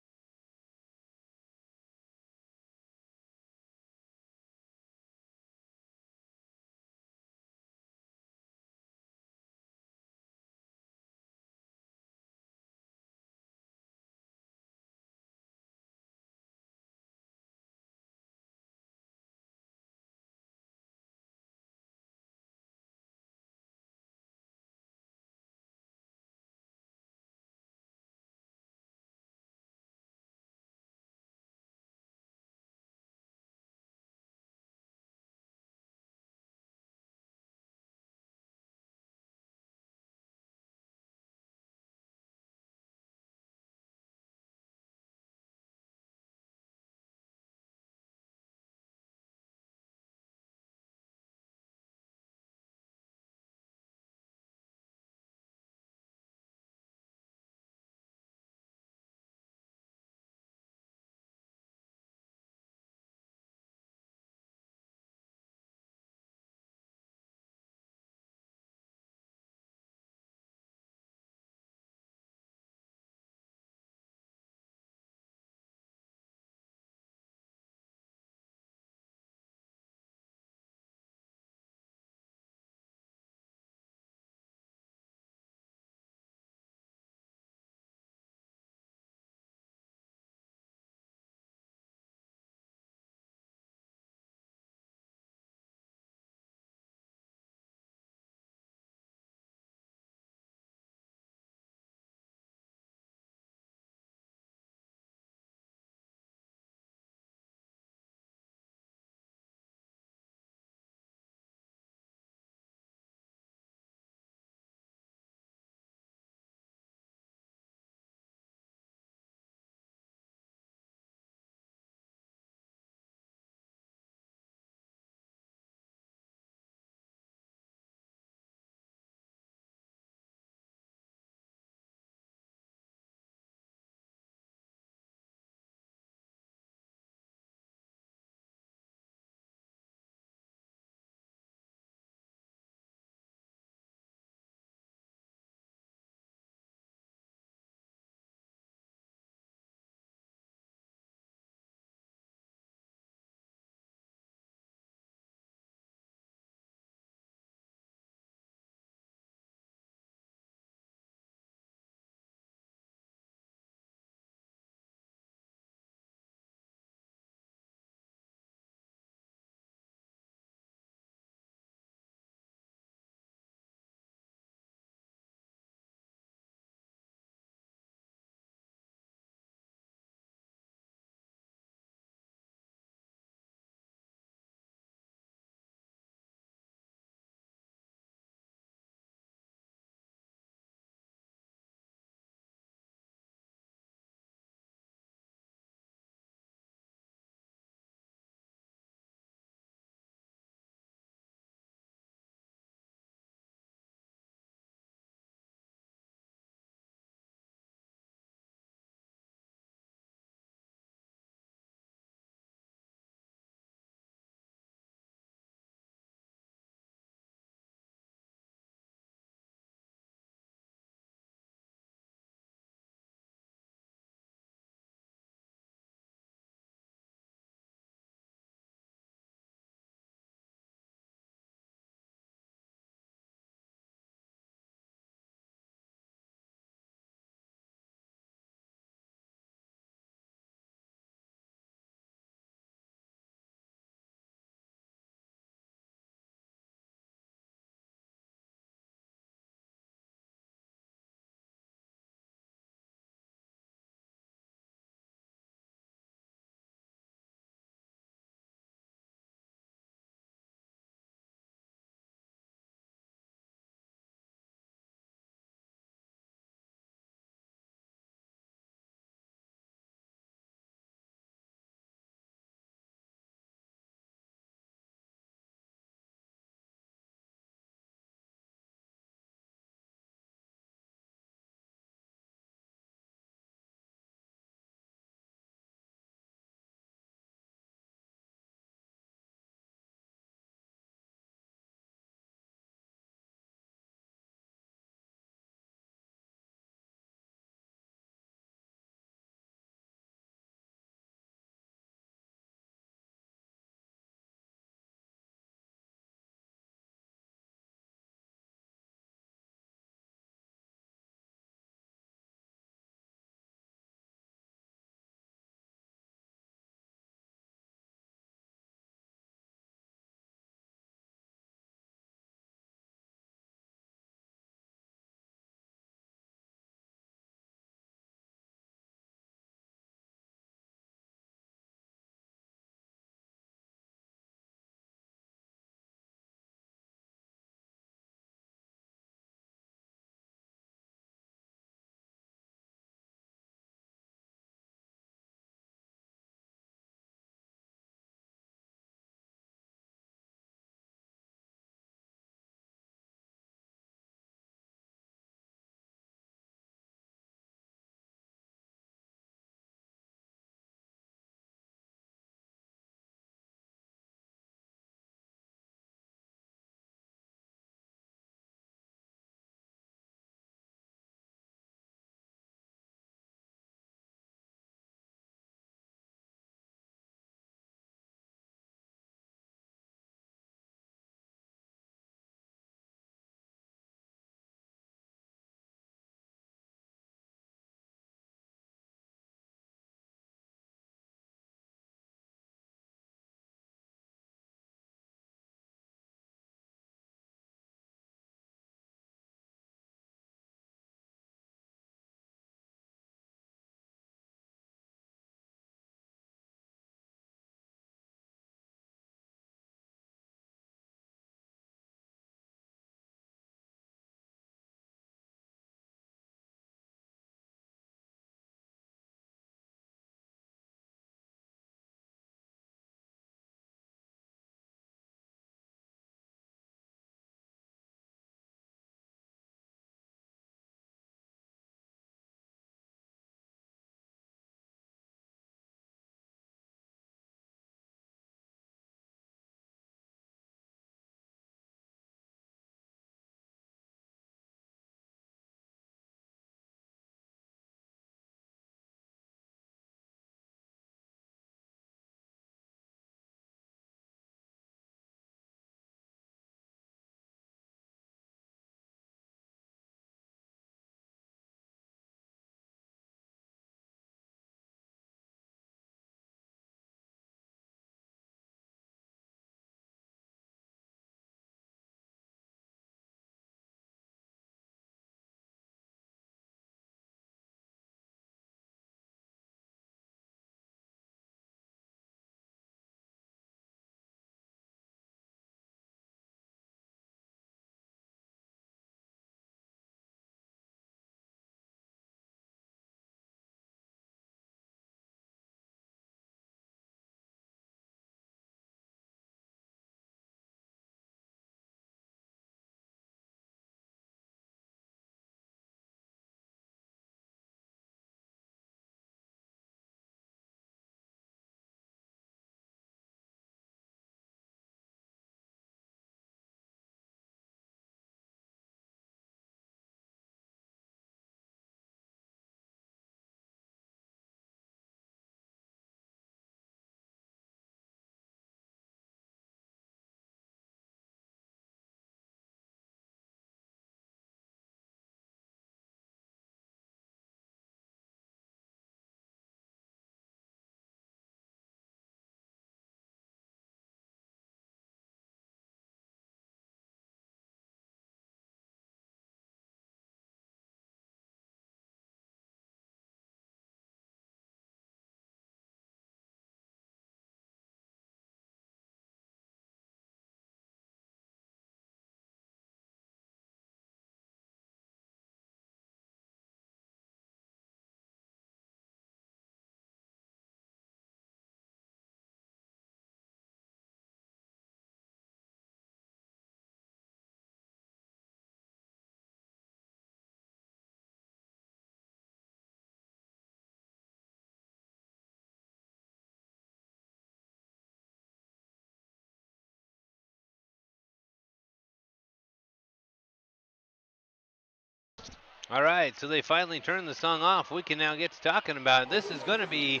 All right, so they finally turned the song off. We can now get to talking about it. This is going to be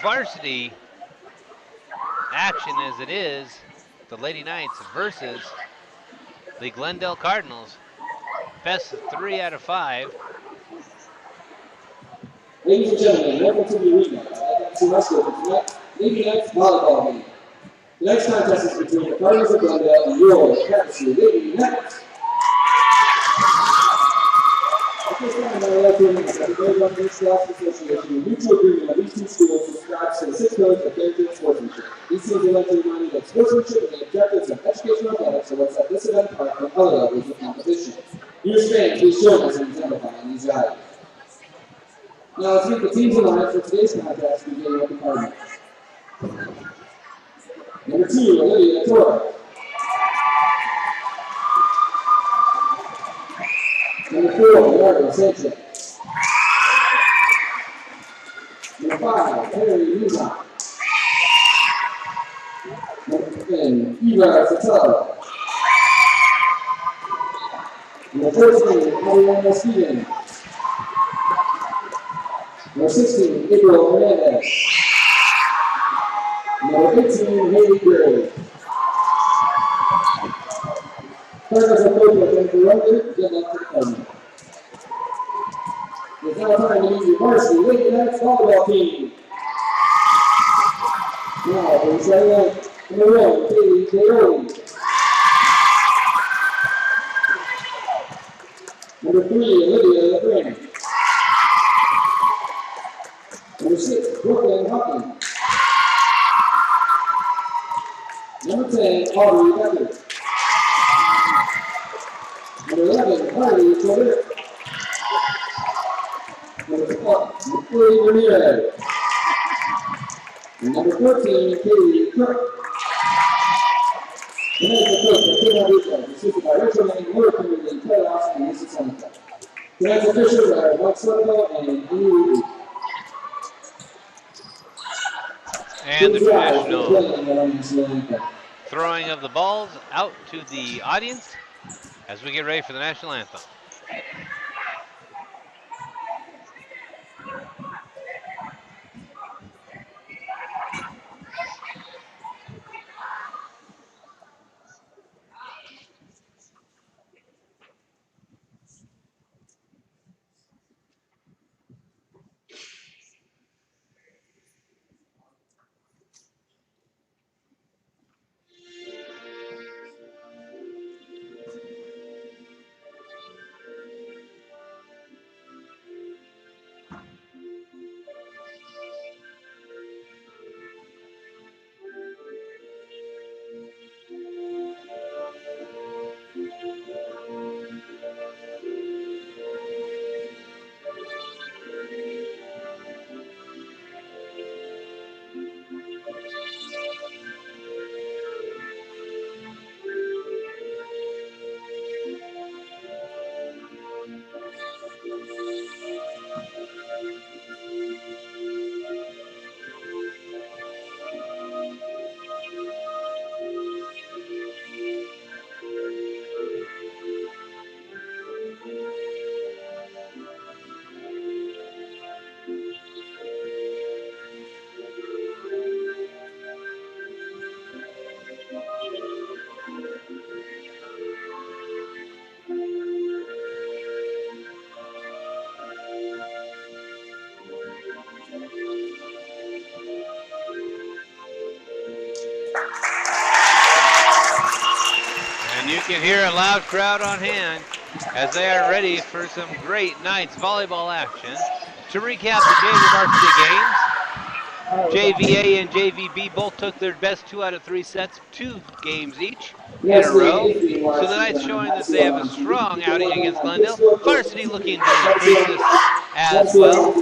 varsity action as it is. The Lady Knights versus the Glendale Cardinals. Best of 3 out of 5. Ladies and gentlemen, welcome to the arena. I'd like to wrestle for tonight, Lady Knights volleyball game. The next contest is between the Cardinals of Glendale and your Havasu Lady Knights. At this time, I would like to announce that the Volleyball Mixed Loss Association, a mutual agreement of these two schools, subscribes to the 6 pillars of character and sportsmanship. These teams would like to remind you that sportsmanship and the objectives of educational athletics are what set this event apart from other levels of competition. You as fans, please join us in exemplifying these values. Now let's meet the teams aligned for today's contest beginning with the Cardinals. Number 2, Olivia Torres. Number 4, Leonardo Sanchez. Number 5, Harry Newman. Number 10, Eva Fatale. Number 14, Adriana Stevens. Number 16, April Hernandez. Number 18, Haley Gray. Cardinals are both looking for London, get up to the Cardinals. It's now time to meet your varsity Lady Knights volleyball team. Now, please say that. Number 1, Katie Daly. Number 3, Olivia LeBrin. Number 6, Brooklyn Hopkins. Number 10, Audrey Becker. Number 11, Harley Tobit. Number 12, McCoy Ramirez. And number 14, Katie Cook. And that's the coach of Kid Havasu, assisted by Rachel Lane, Laura Kimberly, Playoffs, and Lisa Seneca. Tonight's officials are Mike Sutherland and Amy Ruby. And the traditional throwing of the balls out to the audience as we get ready for the national anthem. And you can hear a loud crowd on hand as they are ready for some great Knights volleyball action. To recap the JV varsity games, JVA and JVB both took their best 2 out of 3 sets, 2 games each in a row. So the Knights showing that they have a strong outing against Glendale. Varsity looking to increase this as well.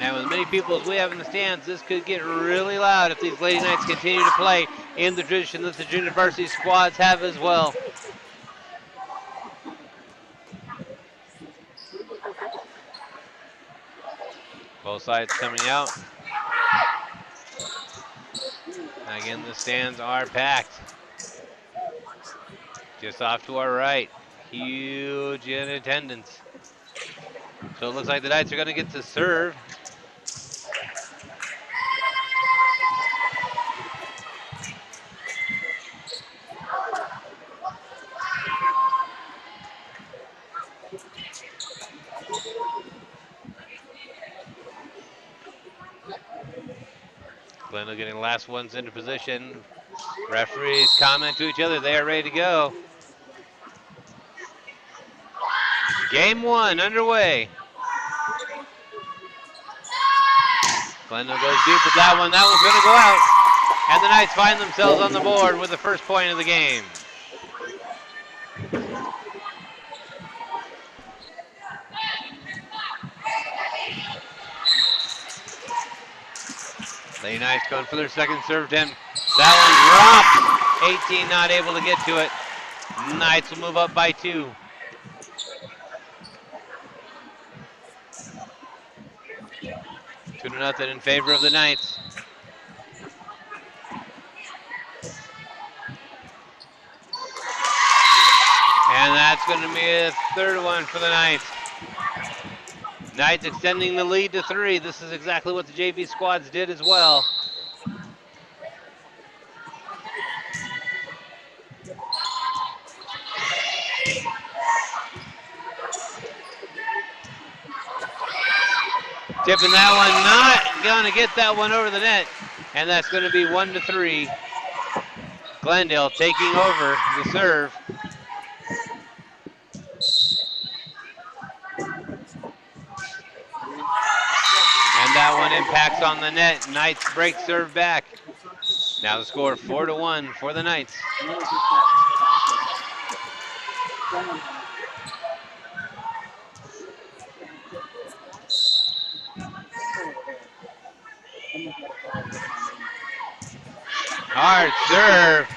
And with as many people as we have in the stands, this could get really loud if these Lady Knights continue to play in the tradition that the junior varsity squads have as well. Both sides coming out. And again, the stands are packed. Just off to our right. Huge in attendance. So it looks like the Knights are going to get to serve. Glendale getting the last ones into position. Referees comment to each other. They are ready to go. Game 1 underway. Glendale goes deep with that one. That one's going to go out. And the Knights find themselves on the board with the first point of the game. Lady Knights going for their second serve attempt. That one drops. 18 not able to get to it. Knights will move up by 2. Two to nothing in favor of the Knights. And that's going to be a third one for the Knights. Knights extending the lead to 3. This is exactly what the JV squads did as well. Tipping that one, not going to get that one over the net. And that's going to be 1-3. Glendale taking over the serve. And that one impacts on the net. Knights break serve back. Now the score 4-1 for the Knights. Hard serve.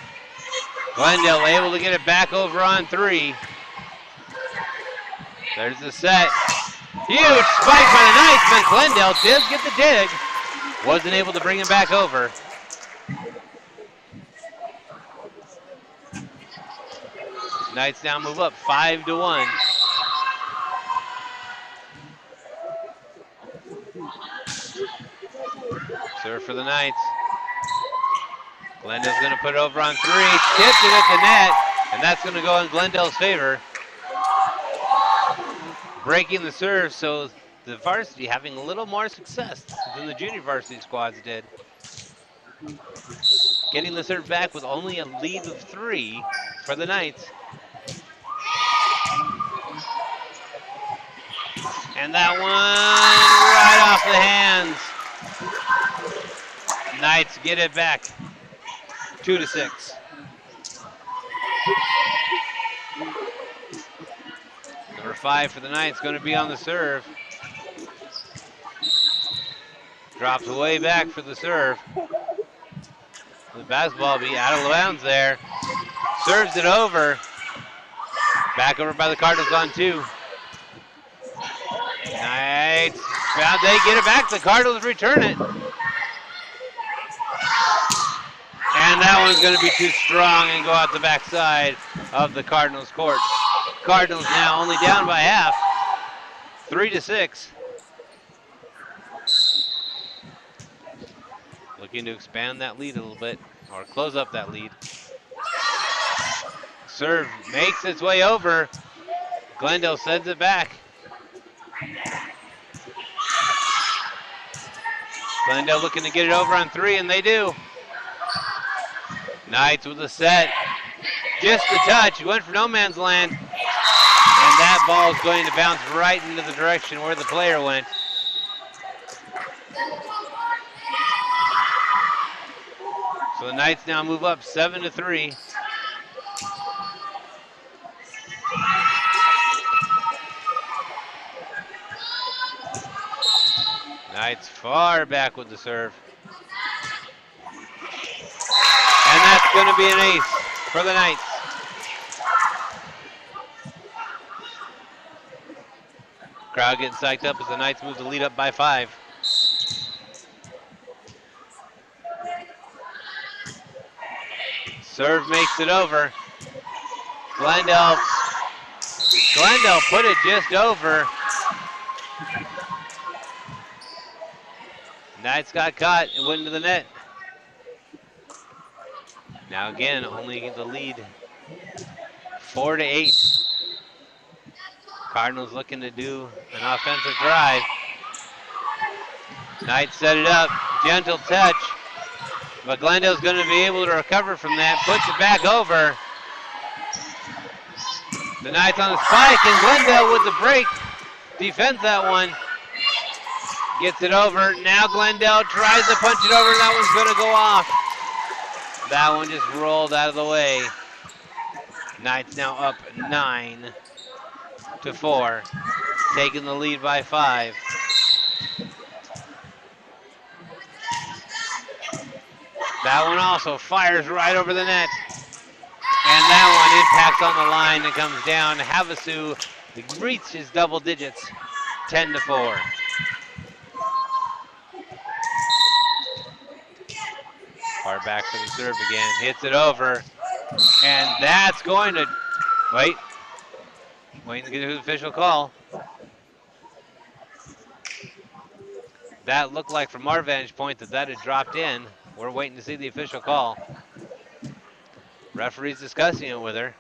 Glendale able to get it back over on 3. There's the set. Huge spike by the Knights, but Glendale did get the dig. Wasn't able to bring him back over. Knights now move up 5-1. Serve for the Knights. Glendale's going to put it over on 3. Tipped it at the net, and that's going to go in Glendale's favor. Breaking the serve, so the varsity having a little more success than the junior varsity squads did. Getting the serve back with only a lead of 3 for the Knights. And that one right off the hands. Knights get it back. 2-6. Number 5 for the Knights going to be on the serve. Drops way back for the serve. The basketball be out of bounds there. Serves it over. Back over by the Cardinals on 2. Knights. They get it back. The Cardinals return it. And that one's going to be too strong and go out the backside of the Cardinals court. Cardinals now only down by half. 3-6. Looking to expand that lead a little bit, or close up that lead. Serve makes its way over. Glendale sends it back. Glendale looking to get it over on 3, and they do. Knights with a set. Just a touch. Went for no man's land. And that ball is going to bounce right into the direction where the player went. So the Knights now move up 7-3. Knights far back with the serve. And that's going to be an ace for the Knights. Crowd getting psyched up as the Knights move the lead up by 5. Serve makes it over. Glendale put it just over. Knights got caught and went into the net. Now again, only the lead 4-8. Cardinals looking to do an offensive drive. Knights set it up, gentle touch, but Glendale's going to be able to recover from that, puts it back over. The Knights on the spike, and Glendale with the break defends that one. Gets it over. Now Glendale tries to punch it over, and that one's going to go off. That one just rolled out of the way. Knights now up 9-4, taking the lead by 5. That one also fires right over the net. And that one impacts on the line and comes down. Havasu reaches double digits, 10-4. Far back for the serve again, hits it over. And that's going to, waiting to get the official call. That looked like from our vantage point that had dropped in. We're waiting to see the official call. Referee's discussing it with her.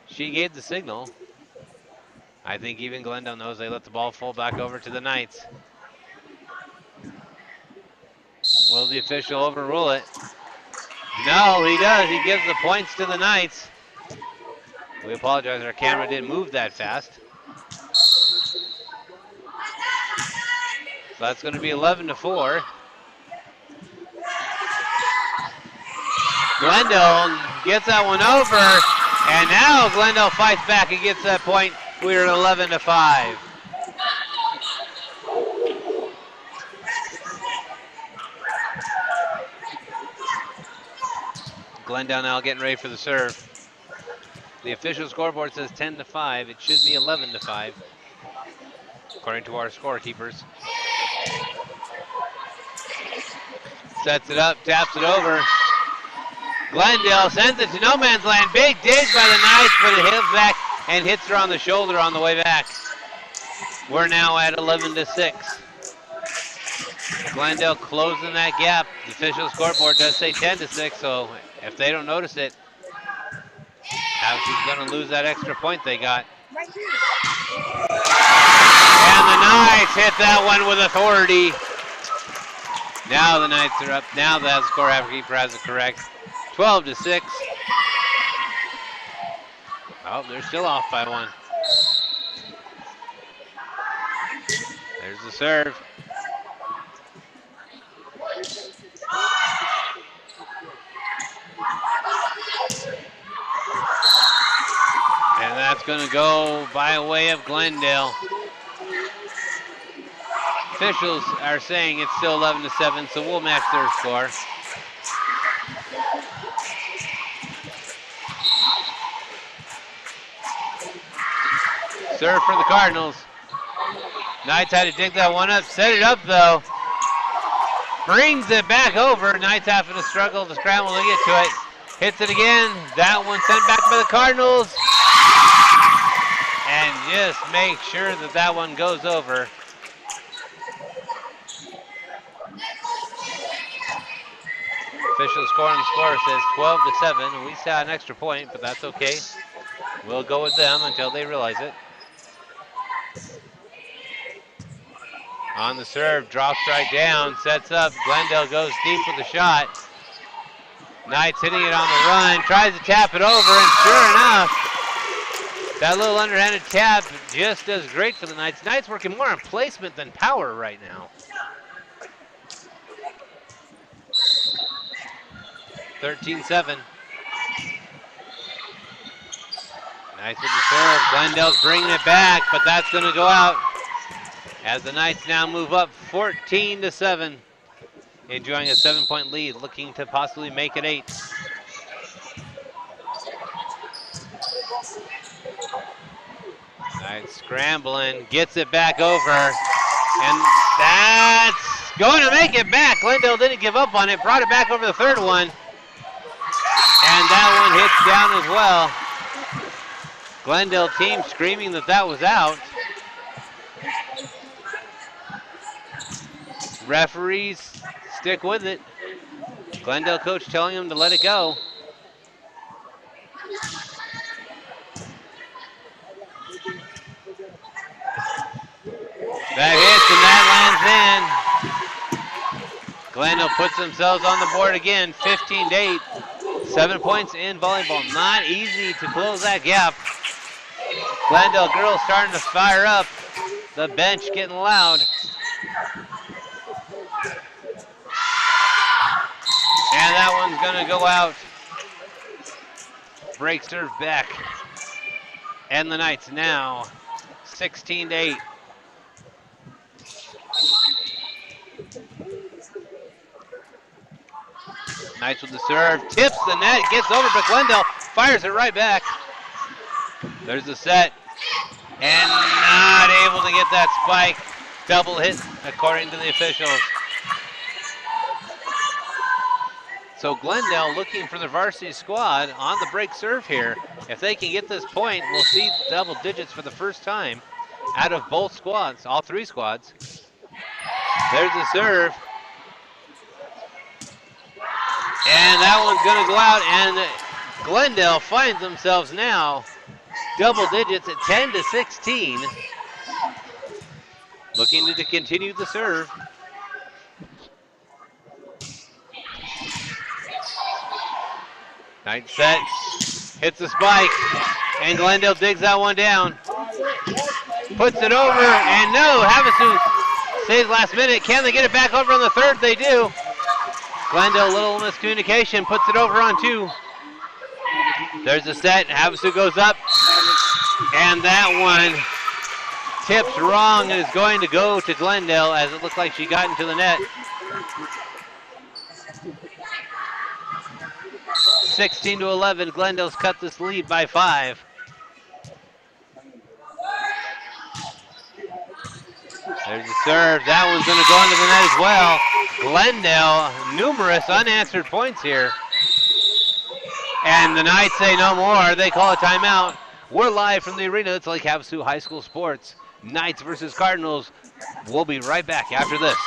She gave the signal. I think even Glendale knows they let the ball fall back over to the Knights. Will the official overrule it? No, he does. He gives the points to the Knights. We apologize, our camera didn't move that fast. So that's going to be 11-4. Glendale gets that one over, and now Glendale fights back and gets that point. We're at 11-5. Glendale now getting ready for the serve. The official scoreboard says 10-5. It should be 11-5, according to our scorekeepers. Sets it up, taps it over. Glendale sends it to no man's land. Big dig by the Knights, but it hits back and hits her on the shoulder on the way back. We're now at 11-6. Glendale closing that gap. The official scoreboard does say 10-6, so if they don't notice it, Havasu's going to lose that extra point they got. And the Knights hit that one with authority. Now the Knights are up. Now the scorekeeper has it correct. 12-6. Oh, they're still off by 1. There's the serve. And that's going to go by way of Glendale. Officials are saying it's still 11-7, so we'll match their score. Serve for the Cardinals. Knights had to dig that one up, set it up though. Brings it back over. Knights having to struggle to scramble to get to it. Hits it again. That one sent back by the Cardinals. And just make sure that that one goes over. Official scoring score says 12-7. We saw an extra point, but that's okay. We'll go with them until they realize it. On the serve, drops right down, sets up. Glendale goes deep with the shot. Knights hitting it on the run, tries to tap it over, and sure enough, that little underhanded tap just does great for the Knights. Knights working more on placement than power right now. 13-7. Knights with the serve. Glendale's bringing it back, but that's going to go out as the Knights now move up 14-7. Enjoying a 7-point lead, looking to possibly make it 8. Knights scrambling, gets it back over, and that's going to make it back. Glendale didn't give up on it, brought it back over the third one, and that one hits down as well. Glendale team screaming that that was out. Referees stick with it. Glendale coach telling him to let it go. That hits and that lands in. Glendale puts themselves on the board again, 15-8. 7 points in volleyball. Not easy to close that gap. Glendale girls starting to fire up. The bench getting loud. And that one's gonna go out. Break serve back. And the Knights now 16-8. Knights with the serve, tips the net, gets over, but Glendale fires it right back. There's the set, and not able to get that spike. Double hit, according to the officials. So Glendale looking for the varsity squad on the break serve here. If they can get this point, we'll see double digits for the first time out of both squads, all three squads. There's the serve. And that one's gonna go out, and Glendale finds themselves now double digits at 10-16. Looking to continue the serve. Night set, hits the spike, and Glendale digs that one down. Puts it over, and no, Havasu saves last minute. Can they get it back over on the third? They do. Glendale, little miscommunication, puts it over on two. There's a set, Havasu goes up, and that one tips wrong and is going to go to Glendale as it looked like she got into the net. 16-11, Glendale's cut this lead by 5. There's the serve, that one's gonna go into the net as well. Glendale, numerous unanswered points here. And the Knights say no more, they call a timeout. We're live from the arena, it's like Havasu High School Sports. Knights versus Cardinals. We'll be right back after this.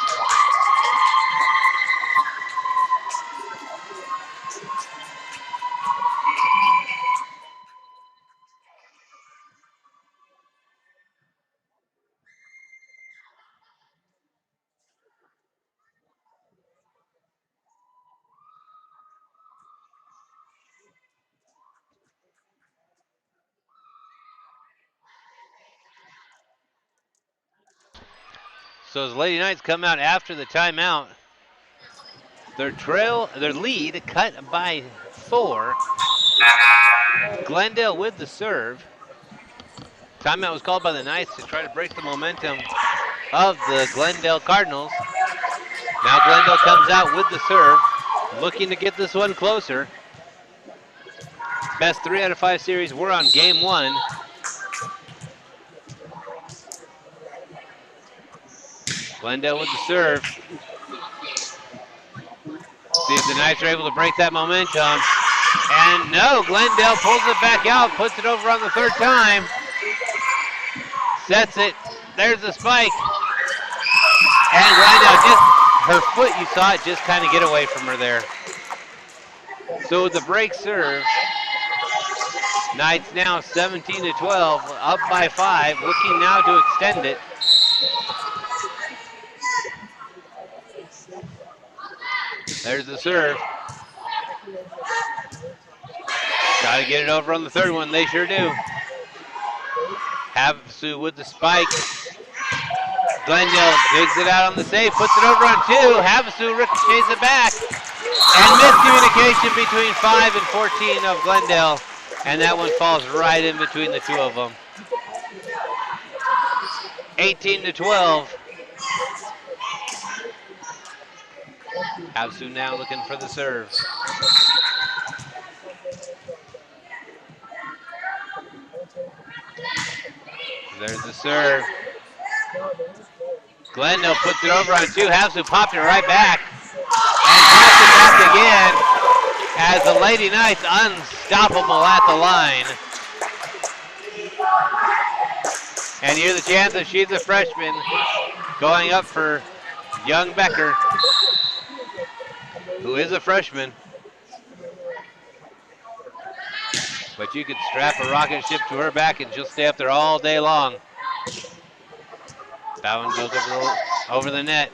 So as Lady Knights come out after the timeout, their lead cut by 4. Glendale with the serve. Timeout was called by the Knights to try to break the momentum of the Glendale Cardinals. Now Glendale comes out with the serve, looking to get this one closer. Best 3 out of 5 series, we're on game 1. Glendale with the serve. See if the Knights are able to break that momentum. And no, Glendale pulls it back out, puts it over on the third time. Sets it, there's the spike. And Glendale just, her foot, you saw it just kind of get away from her there. So with the break serve, Knights now 17-12, up by 5, looking now to extend it. There's the serve. Got to get it over on the third one. They sure do. Havasu with the spike. Glendale digs it out on the save, puts it over on 2. Havasu ricochets it back. And miscommunication between 5 and 14 of Glendale. And that one falls right in between the two of them. 18-12. Havasu now looking for the serve. There's the serve. Glendale puts it over on 2. Havasu popped it right back. And pops it back again as the Lady Knights unstoppable at the line. And here's the chances. She's a freshman going up for young Becker, who is a freshman. But you could strap a rocket ship to her back and she'll stay up there all day long. That one goes over the net.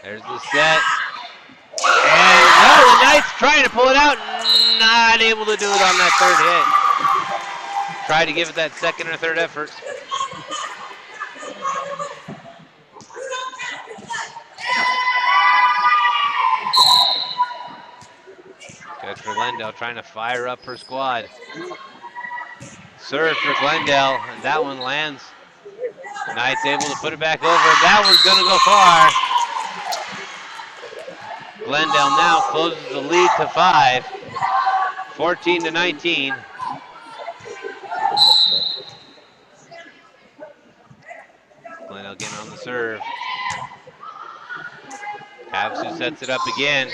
There's the set. And the Knights trying to pull it out. Not able to do it on that third hit. Try to give it that second or third effort. Good for Glendale, trying to fire up her squad. Serve for Glendale, and that one lands. Knights able to put it back over. That one's going to go far. Glendale now closes the lead to 5, 14-19. Glendale getting on the serve. Havasu sets it up again.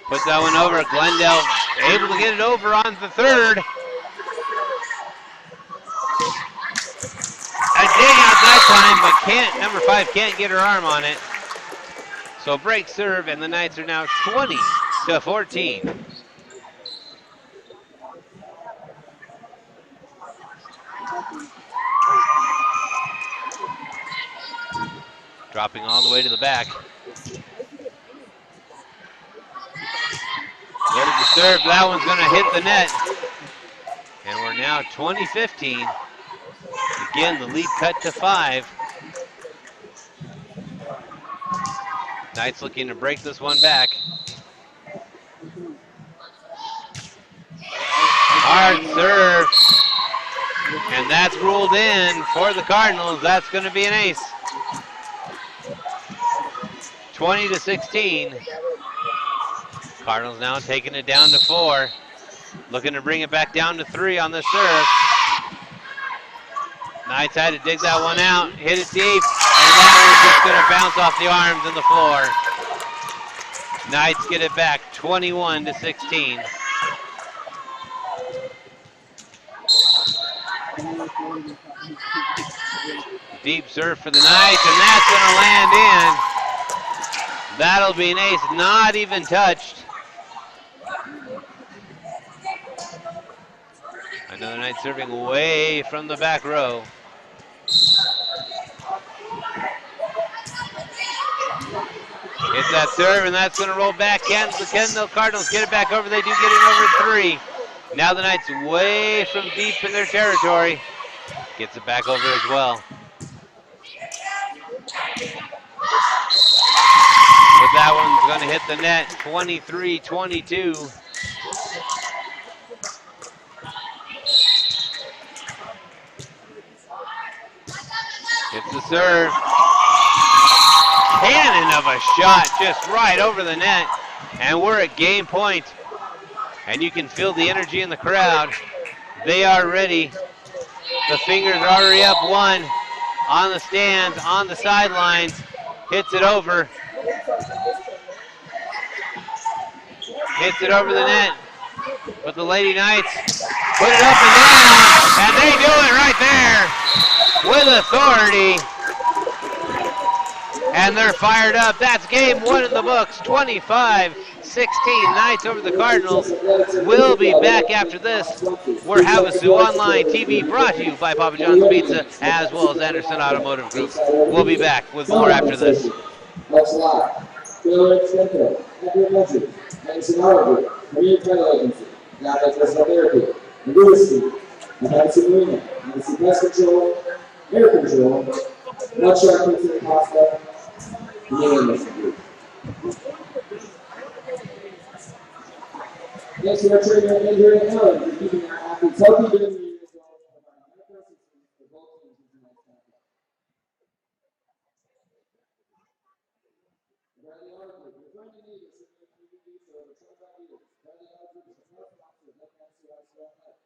Puts that one over. Glendale able to get it over on the third. A dig out that time, but number 5 can't get her arm on it. So break serve, and the Knights are now 20-14. Dropping all the way to the back. There's the serve. That one's going to hit the net. And we're now 20-15. Again, the lead cut to 5. Knights looking to break this one back. Hard serve. And that's ruled in for the Cardinals. That's going to be an ace. 20-16. Cardinals now taking it down to 4. Looking to bring it back down to 3 on the serve. Knights had to dig that one out, hit it deep, and that one's just going to bounce off the arms and the floor. Knights get it back 21-16. Deep serve for the Knights, and that's going to land in. That'll be an ace, not even touched. Another Knight serving away from the back row. Hits that serve, and that's going to roll back. Can the Glendale Cardinals get it back over? They do get it over in 3. Now the Knights way from deep in their territory. Gets it back over as well. But that one's going to hit the net, 23-22. Hits the serve. Cannon of a shot just right over the net. And we're at game point. And you can feel the energy in the crowd. They are ready. The fingers are already up 1 on the stands, on the sidelines. Hits it over. Hits it over the net. But the Lady Knights put it up and down. And they do it right there with authority. And they're fired up. That's game 1 in the books. 25-16. Knights over the Cardinals. We'll be back after this. We're Havasu Online TV, brought to you by Papa John's Pizza, as well as Anderson Automotive Group. We'll be back with more after this. Let's live. Taylor Center, Edward Legend, Anderson Auto Group, Marine Title Agency, National Physical Therapy, University, Havasu Marina, Havasu Pest Control, Air Control, Mud Shark Pizza and Pasta, the Anderson Group. Thanks to our trainer and here at Ellen for keeping our athletes healthy during the year as well as providing medical assistance for both teams in tonight's matchup. Bradley Auto Group, we're going to need this in your community for over 25 years. Bradley Auto Group is a proud sponsor of FNCS.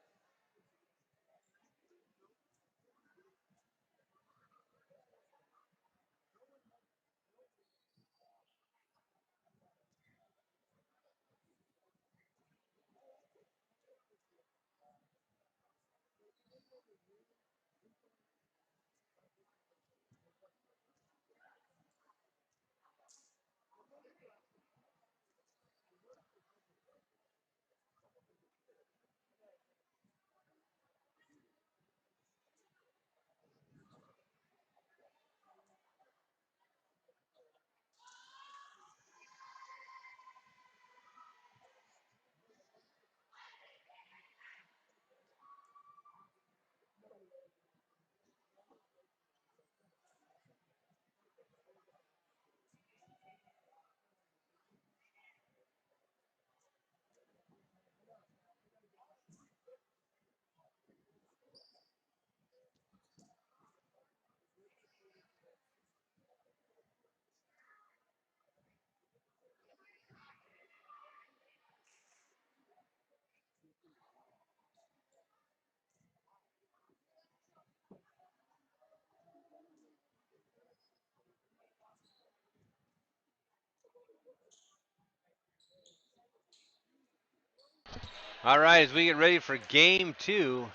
All right, as we get ready for game 2,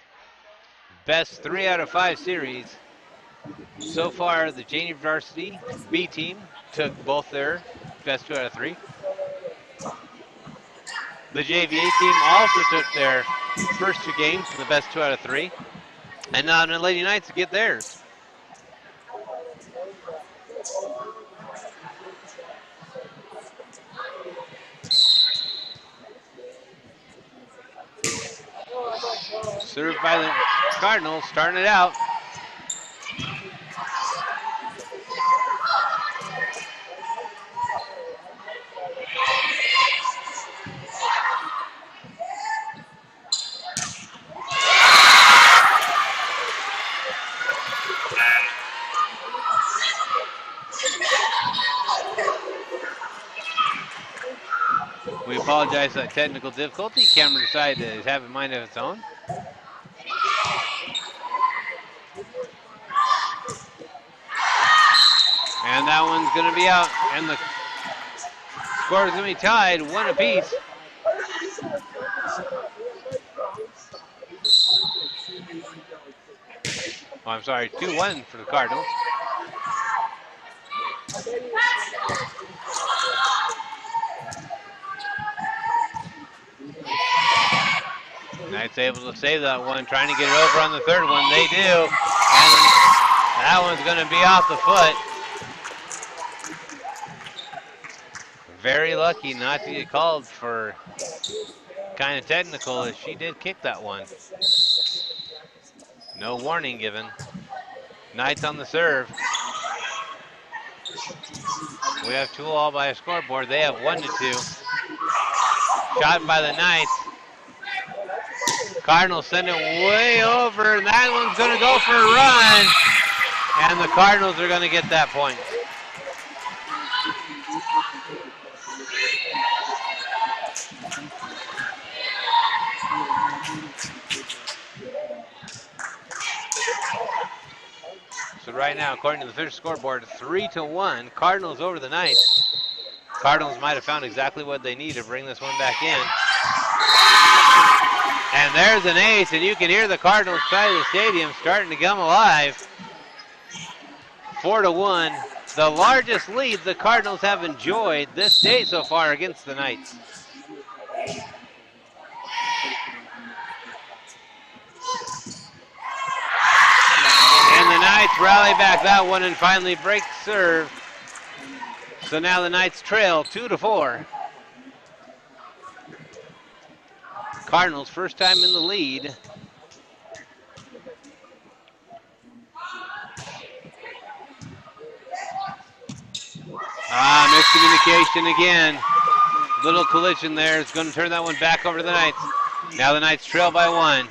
best 3 out of 5 series. So far, the junior varsity B team took both their best 2 out of 3. The JV team also took their first 2 games in the best 2 out of 3. And now the Lady Knights get theirs. Served by the Cardinals, starting it out. We apologize for that technical difficulty. Camera decided to have a mind of its own. And that one's going to be out. And the score is going to be tied, 1 apiece. Oh, I'm sorry, 2-1 for the Cardinals. Knights able to save that one, trying to get it over on the third one. They do. And that one's going to be off the foot. Very lucky not to get called for kind of technical, as she did kick that one. No warning given. Knights on the serve. We have 2 all by a scoreboard. They have 1-2. Shot by the Knights. Cardinals send it way over, and that one's going to go for a run. And the Cardinals are going to get that point. So right now, according to the official scoreboard, 3-1. Cardinals over the Knights. Cardinals might have found exactly what they need to bring this one back in. And there's an ace, and you can hear the Cardinals side of the stadium starting to come alive. 4-1. The largest lead the Cardinals have enjoyed this day so far against the Knights. And the Knights rally back that one and finally break serve. So now the Knights trail 2-4. Cardinals first time in the lead. Miscommunication again. Little collision there. It's going to turn that one back over to the Knights. Now the Knights trail by 1.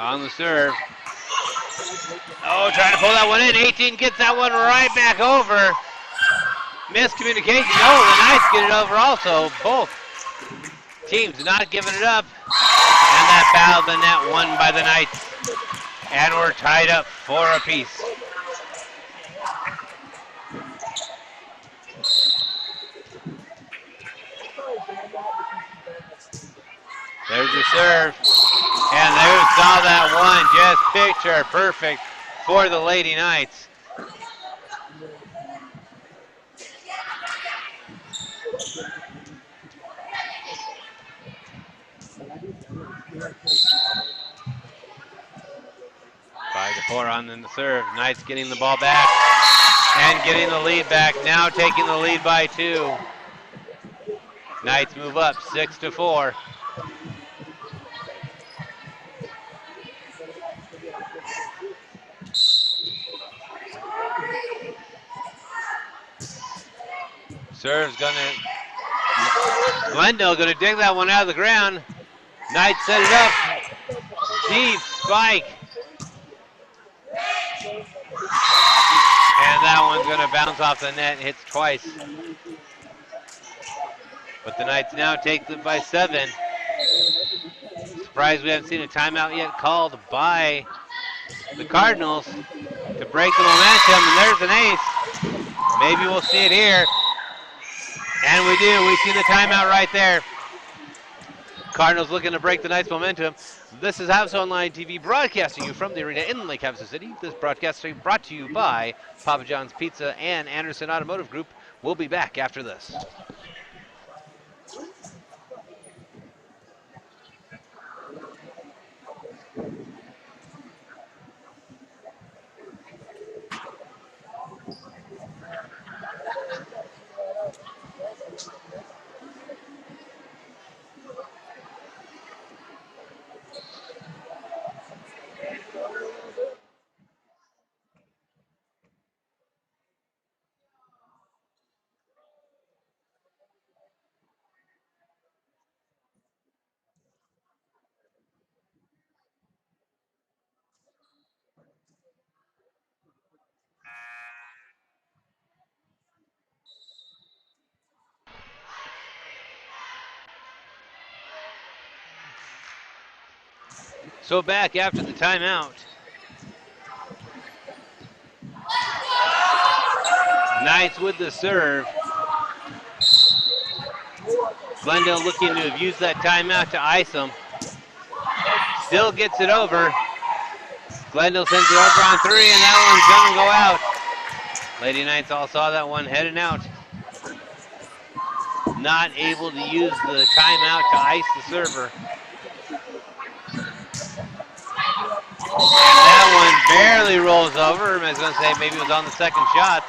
On the serve. Oh, trying to pull that one in. 18 gets that one right back over. Miscommunication. No, the Knights get it over also. Both teams not giving it up. And that battle the net won by the Knights. And we're tied up 4 apiece. There's the serve. And there saw that one, just picture perfect for the Lady Knights. Five to 4 on the serve. Knights getting the ball back and getting the lead back. Now taking the lead by 2. Knights move up 6-4. Serve's gonna, Glendale gonna dig that one out of the ground. Knights set it up. Deep spike. And that one's gonna bounce off the net and hits twice. But the Knights now take it by 7. Surprised we haven't seen a timeout yet called by the Cardinals to break the momentum, and there's an ace. Maybe we'll see it here. And we do. We see the timeout right there. Cardinals looking to break the night's momentum. This is Havasu Online TV broadcasting you from the arena in Lake Havasu City. This broadcast is brought to you by Papa John's Pizza and Anderson Automotive Group. We'll be back after this. So back after the timeout. Knights with the serve. Glendale looking to have used that timeout to ice them. Still gets it over. Glendale sends it over on three, and that one's gonna go out. Lady Knights all saw that one heading out. Not able to use the timeout to ice the server. And that one barely rolls over. I was gonna say maybe it was on the second shot.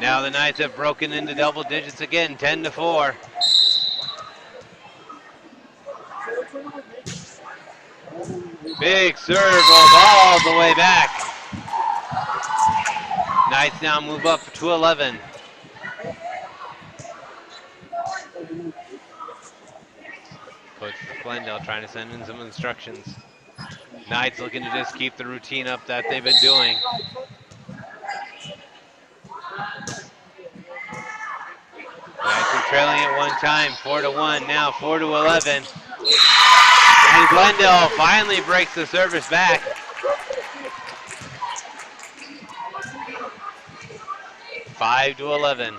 Now the Knights have broken into double digits again, 10-4. Big serve rolls all the way back. Knights now move up to 11. Coach Glendale trying to send in some instructions. Knights looking to just keep the routine up that they've been doing. Knights were trailing at one time, 4-1, now 4-11. And Glendale finally breaks the service back. 5-11.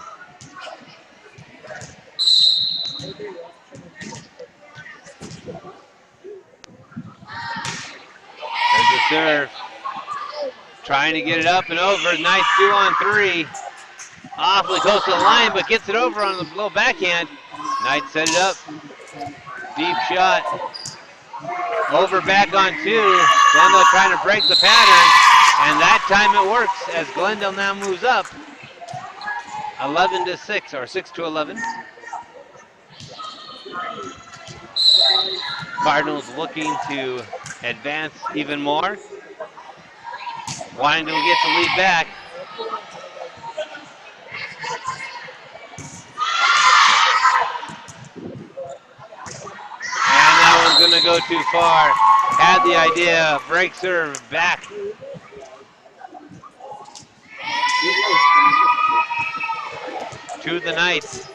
There's the serve. Trying to get it up and over. Knights 2 on 3. Awfully close to the line, but gets it over on the low backhand. Knights set it up. Deep shot. Over back on 2. Glendale trying to break the pattern. And that time it works as Glendale now moves up. 11-6, or 6-11. Cardinals looking to advance even more. Wanting to get the lead back. And that one's gonna go too far. Had the idea, break serve back. To the Knights.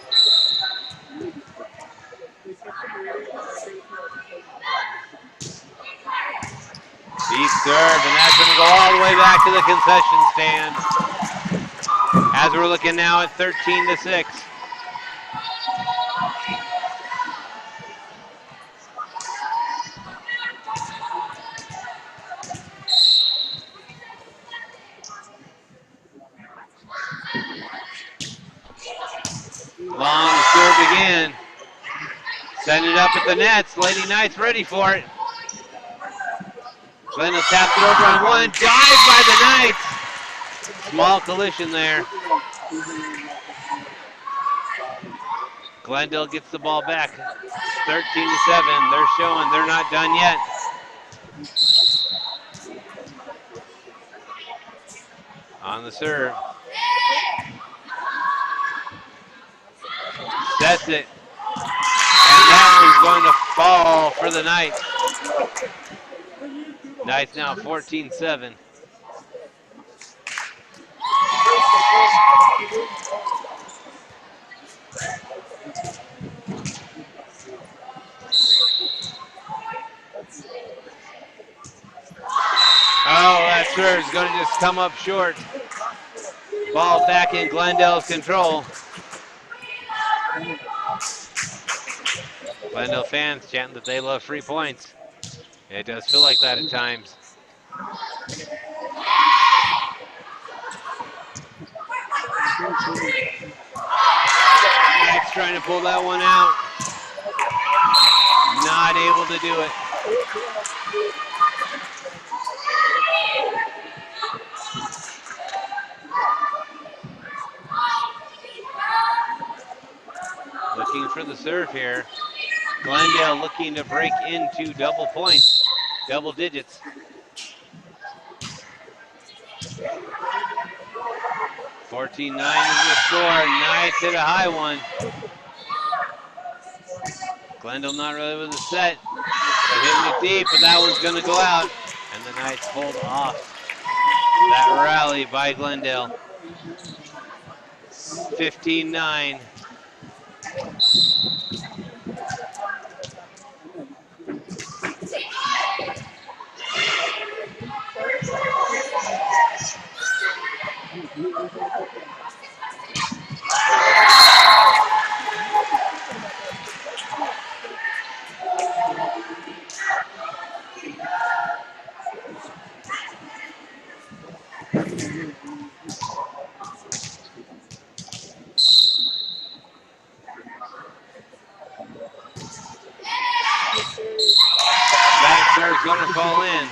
Deep serve, and that's going to go all the way back to the concession stand. As we're looking now at 13-6. Long serve again. Send it up at the nets. Lady Knights ready for it. Glendale taps it over on one. Dive by the Knights. Small collision there. Glendale gets the ball back. 13-7. They're showing they're not done yet. On the serve. Sets it. And that one's going to fall for the Knights. Knights now 14-7. answer is going to just come up short. Ball back in Glendale's control. Glendale fans chanting that they love free points. It does feel like that at times. Knights trying to pull that one out. Not able to do it. Looking for the serve here. Glendale looking to break into double points, double digits. $14-9 is the score. Knights hit a high one. Glendale not really with a set. They're hitting it deep, but that one's going to go out. And the Knights hold off that rally by Glendale. 15-9. That serve's going to fall in.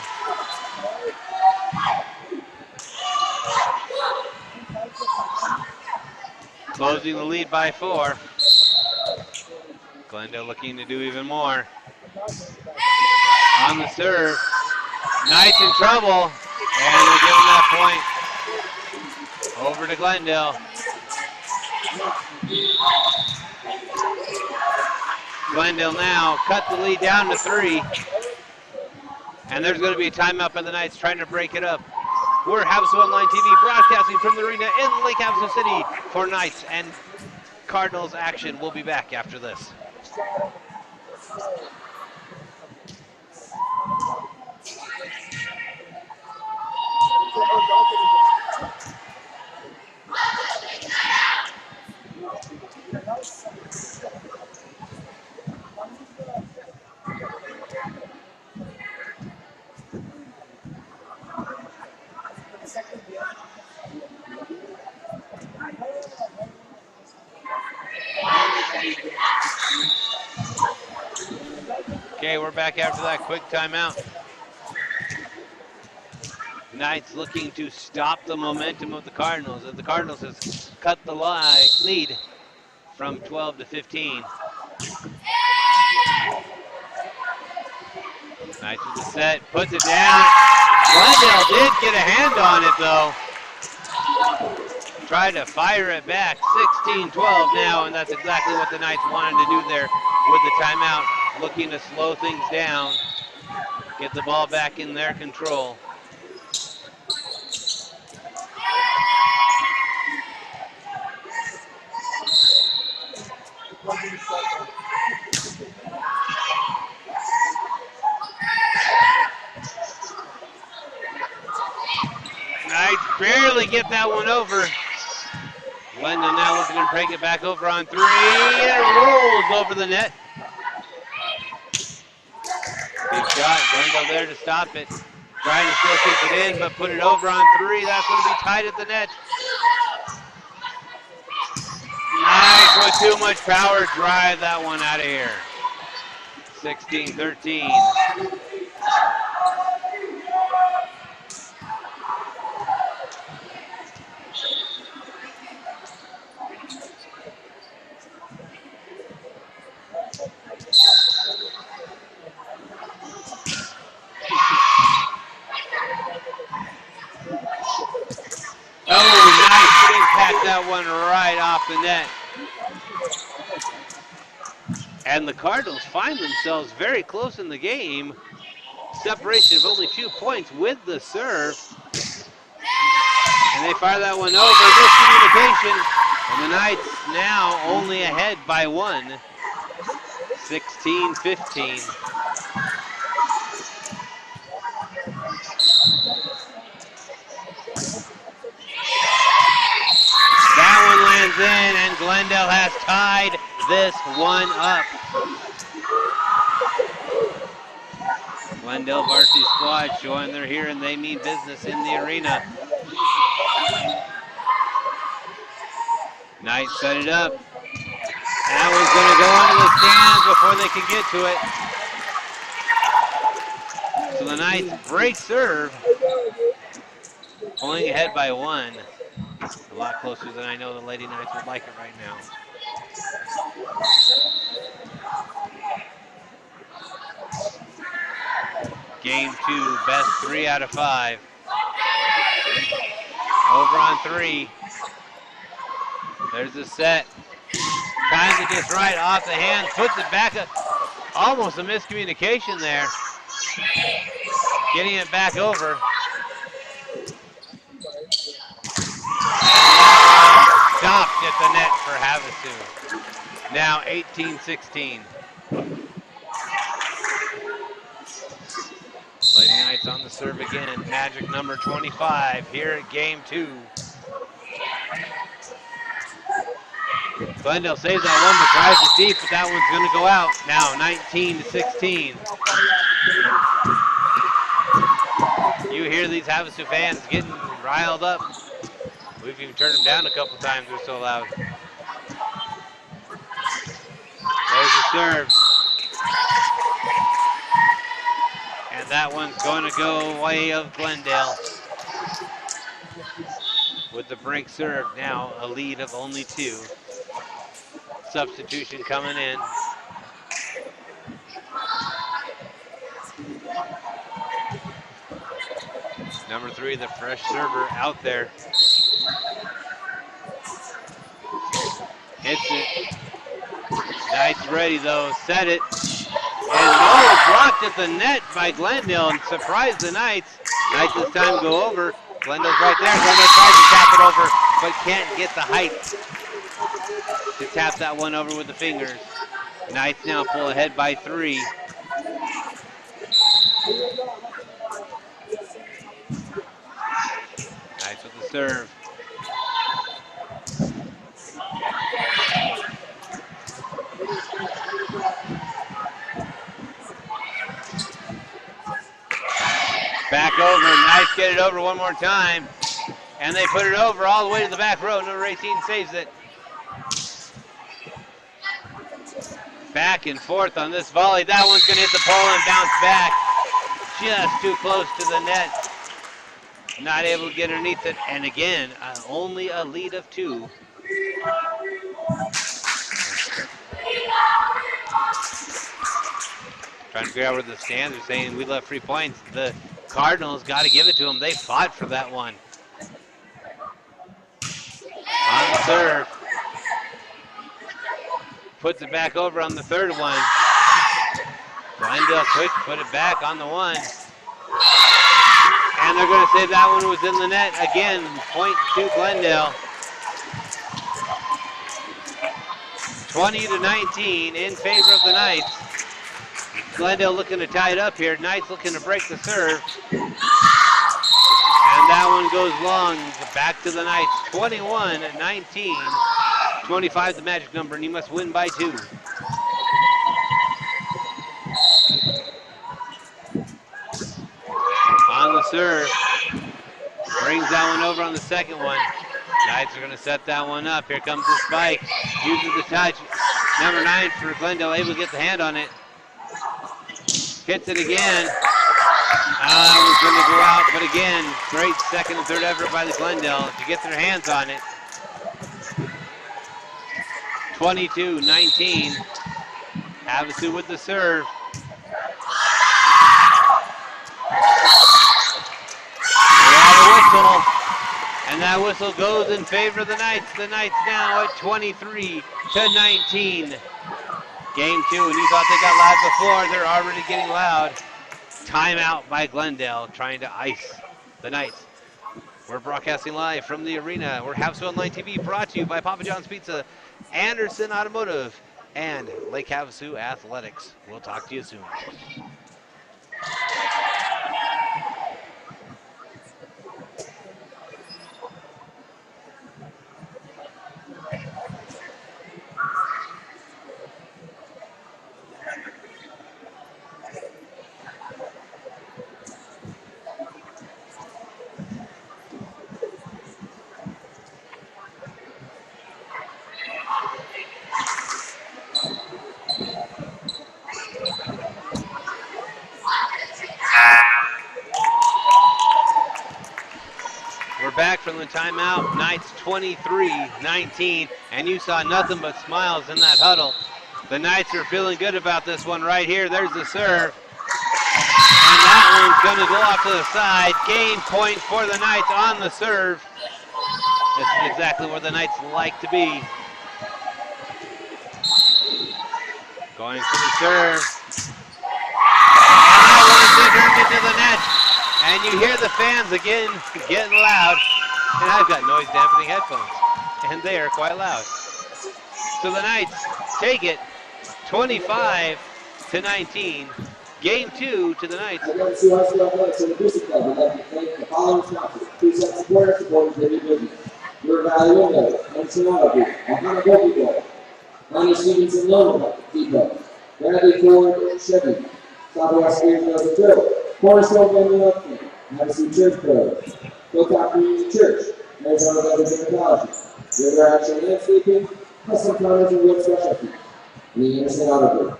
Closing the lead by 4. Glendale looking to do even more. On the serve. Knights in trouble. And they're giving that point over to Glendale. Glendale now cut the lead down to 3. And there's going to be a timeout by the Knights trying to break it up. We're Havasu Online TV broadcasting from the arena in Lake Havasu City for Knights and Cardinals action. We'll be back after this. Okay, we're back after that quick timeout. Knights looking to stop the momentum of the Cardinals, as the Cardinals has cut the lead from 12 to 15. Knights with the set, puts it down. Glendale did get a hand on it though. Tried to fire it back, 16-12 now, and that's exactly what the Knights wanted to do there with the timeout. Looking to slow things down, get the ball back in their control. Knights barely get that one over. Glendale now looking to break it back over on 3, and it rolls over the net. Big shot, Glendale there to stop it. Trying to still keep it in, but put it over on 3. That's going to be tight at the net. Knights with too much power, drive that one out of here. 16-13. That one right off the net. And the Cardinals find themselves very close in the game. Separation of only a few points with the serve. And they fire that one over. Miscommunication. And the Knights now only ahead by 1. 16-15. comes in, and Glendale has tied this one up. Glendale varsity squad showing they're here and they mean business in the arena. Knight set it up. And that one's going to go into the stands before they can get to it. So the Knights break serve, pulling ahead by one. A lot closer than I know the Lady Knights would like it right now. Game 2, best 3 out of 5. Over on 3. There's the set. Times it just right off the hands, puts it back up. Almost a miscommunication there. Getting it back over. Stopped at the net for Havasu. Now 18-16. Lady Knights on the serve again. Magic number 25 here at game 2. Glendale saves that one, but tries it deep, but that one's going to go out. Now 19-16. You hear these Havasu fans getting riled up. We've even turned them down a couple times, they're so loud. There's the serve. And that one's going to go way of Glendale. With the break serve, now a lead of only 2. Substitution coming in. Number 3, the fresh server out there. Hits it. Knights ready though, set it. And no, blocked at the net by Glendale and surprised the Knights. Knights this time go over. Glendale's right there. Glendale tries to tap it over, but can't get the height to tap that one over with the fingers. Knights now pull ahead by 3. Knights with the serve. Back over, Knights get it over one more time. And they put it over all the way to the back row. Number 18 saves it. Back and forth on this volley. That one's going to hit the pole and bounce back. Just too close to the net. Not able to get underneath it. And again, only a lead of 2. Trying to figure out where the stands are saying we left free points. The Cardinals got to give it to them. They fought for that one. On the serve. Puts it back over on the third one. Glendale quick, put it back on the one. And they're going to say that one was in the net. Again, point to Glendale. 20-19 in favor of the Knights. Glendale looking to tie it up here. Knights looking to break the serve. And that one goes long. Back to the Knights. 21-19. 25 the magic number, and you must win by 2. On the serve. Brings that one over on the second one. Knights are going to set that one up. Here comes the spike. Uses the touch. Number 9 for Glendale, able to get the hand on it. Hits it again. That one's going to go out, but again, great second and third effort by the Glendale to get their hands on it. 22-19. Havasu with the serve. Whistle, and that whistle goes in favor of the Knights. The Knights now at 23-19. Game 2, and you thought they got loud before. They're already getting loud. Timeout by Glendale, trying to ice the Knights. We're broadcasting live from the arena. We're Havasu Online TV, brought to you by Papa John's Pizza, Anderson Automotive, and Lake Havasu Athletics. We'll talk to you soon. timeout. Knights 23-19, and you saw nothing but smiles in that huddle. The Knights are feeling good about this one right here. There's the serve. And that one's going to go off to the side. Game point for the Knights on the serve. This is exactly where the Knights like to be. Going for the serve. And that one's turned into the net. And you hear the fans again getting loud. And I've got noise dampening headphones. And they are quite loud. So the Knights take it 25-19. Game 2 to the Knights. Havasu High School Athletics and the Boosters Club would like to thank the following sponsors: Precept Supporter, supporting daily business. River Valley Windows, Emerson Auto Group, Ohana Volleyball, Lonnie Stevenson Loan Depot, Bradley Ford Chevy, Southwest Spears Mills and Drill, Cornerstone Family Health Care, Havasu Church Pros, Hilltop Community Church, Arizona Leather Dermatology, River Action Landscaping, Custom Counters and Wood Specialty, and the Emerson Auto Group.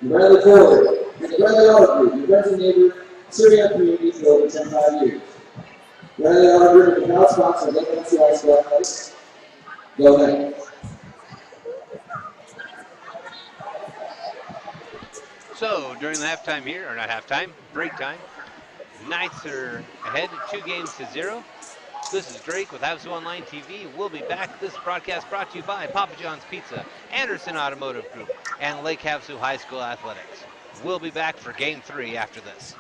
And Bradley Ford, and the Bradley Auto Group, your friends and neighbor, serving our community for over 25 years. Bradley Auto Group is the proud sponsor of Havasu High School Athletics. Go ahead. So during the halftime here, or not halftime, break time, Knights are ahead 2-0. This is Drake with Havasu Online TV. We'll be back. This broadcast brought to you by Papa John's Pizza, Anderson Automotive Group, and Lake Havasu High School Athletics. We'll be back for Game 3 after this.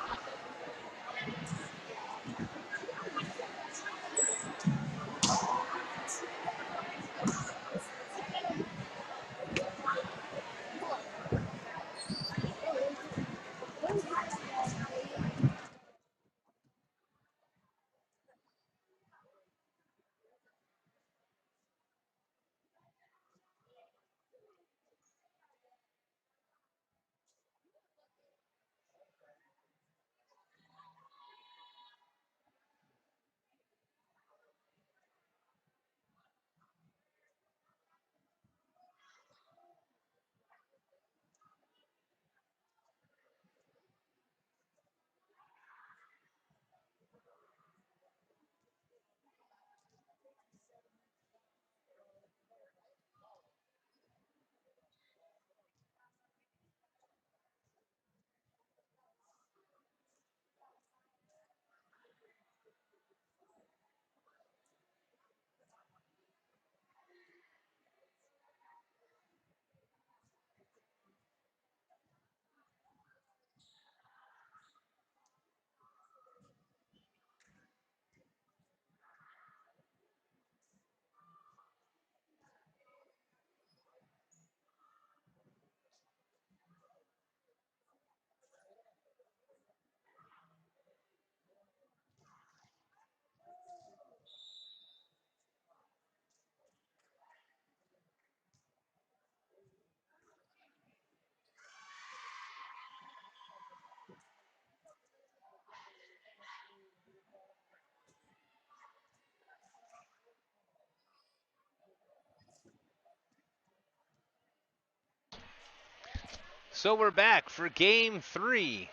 So we're back for Game 3.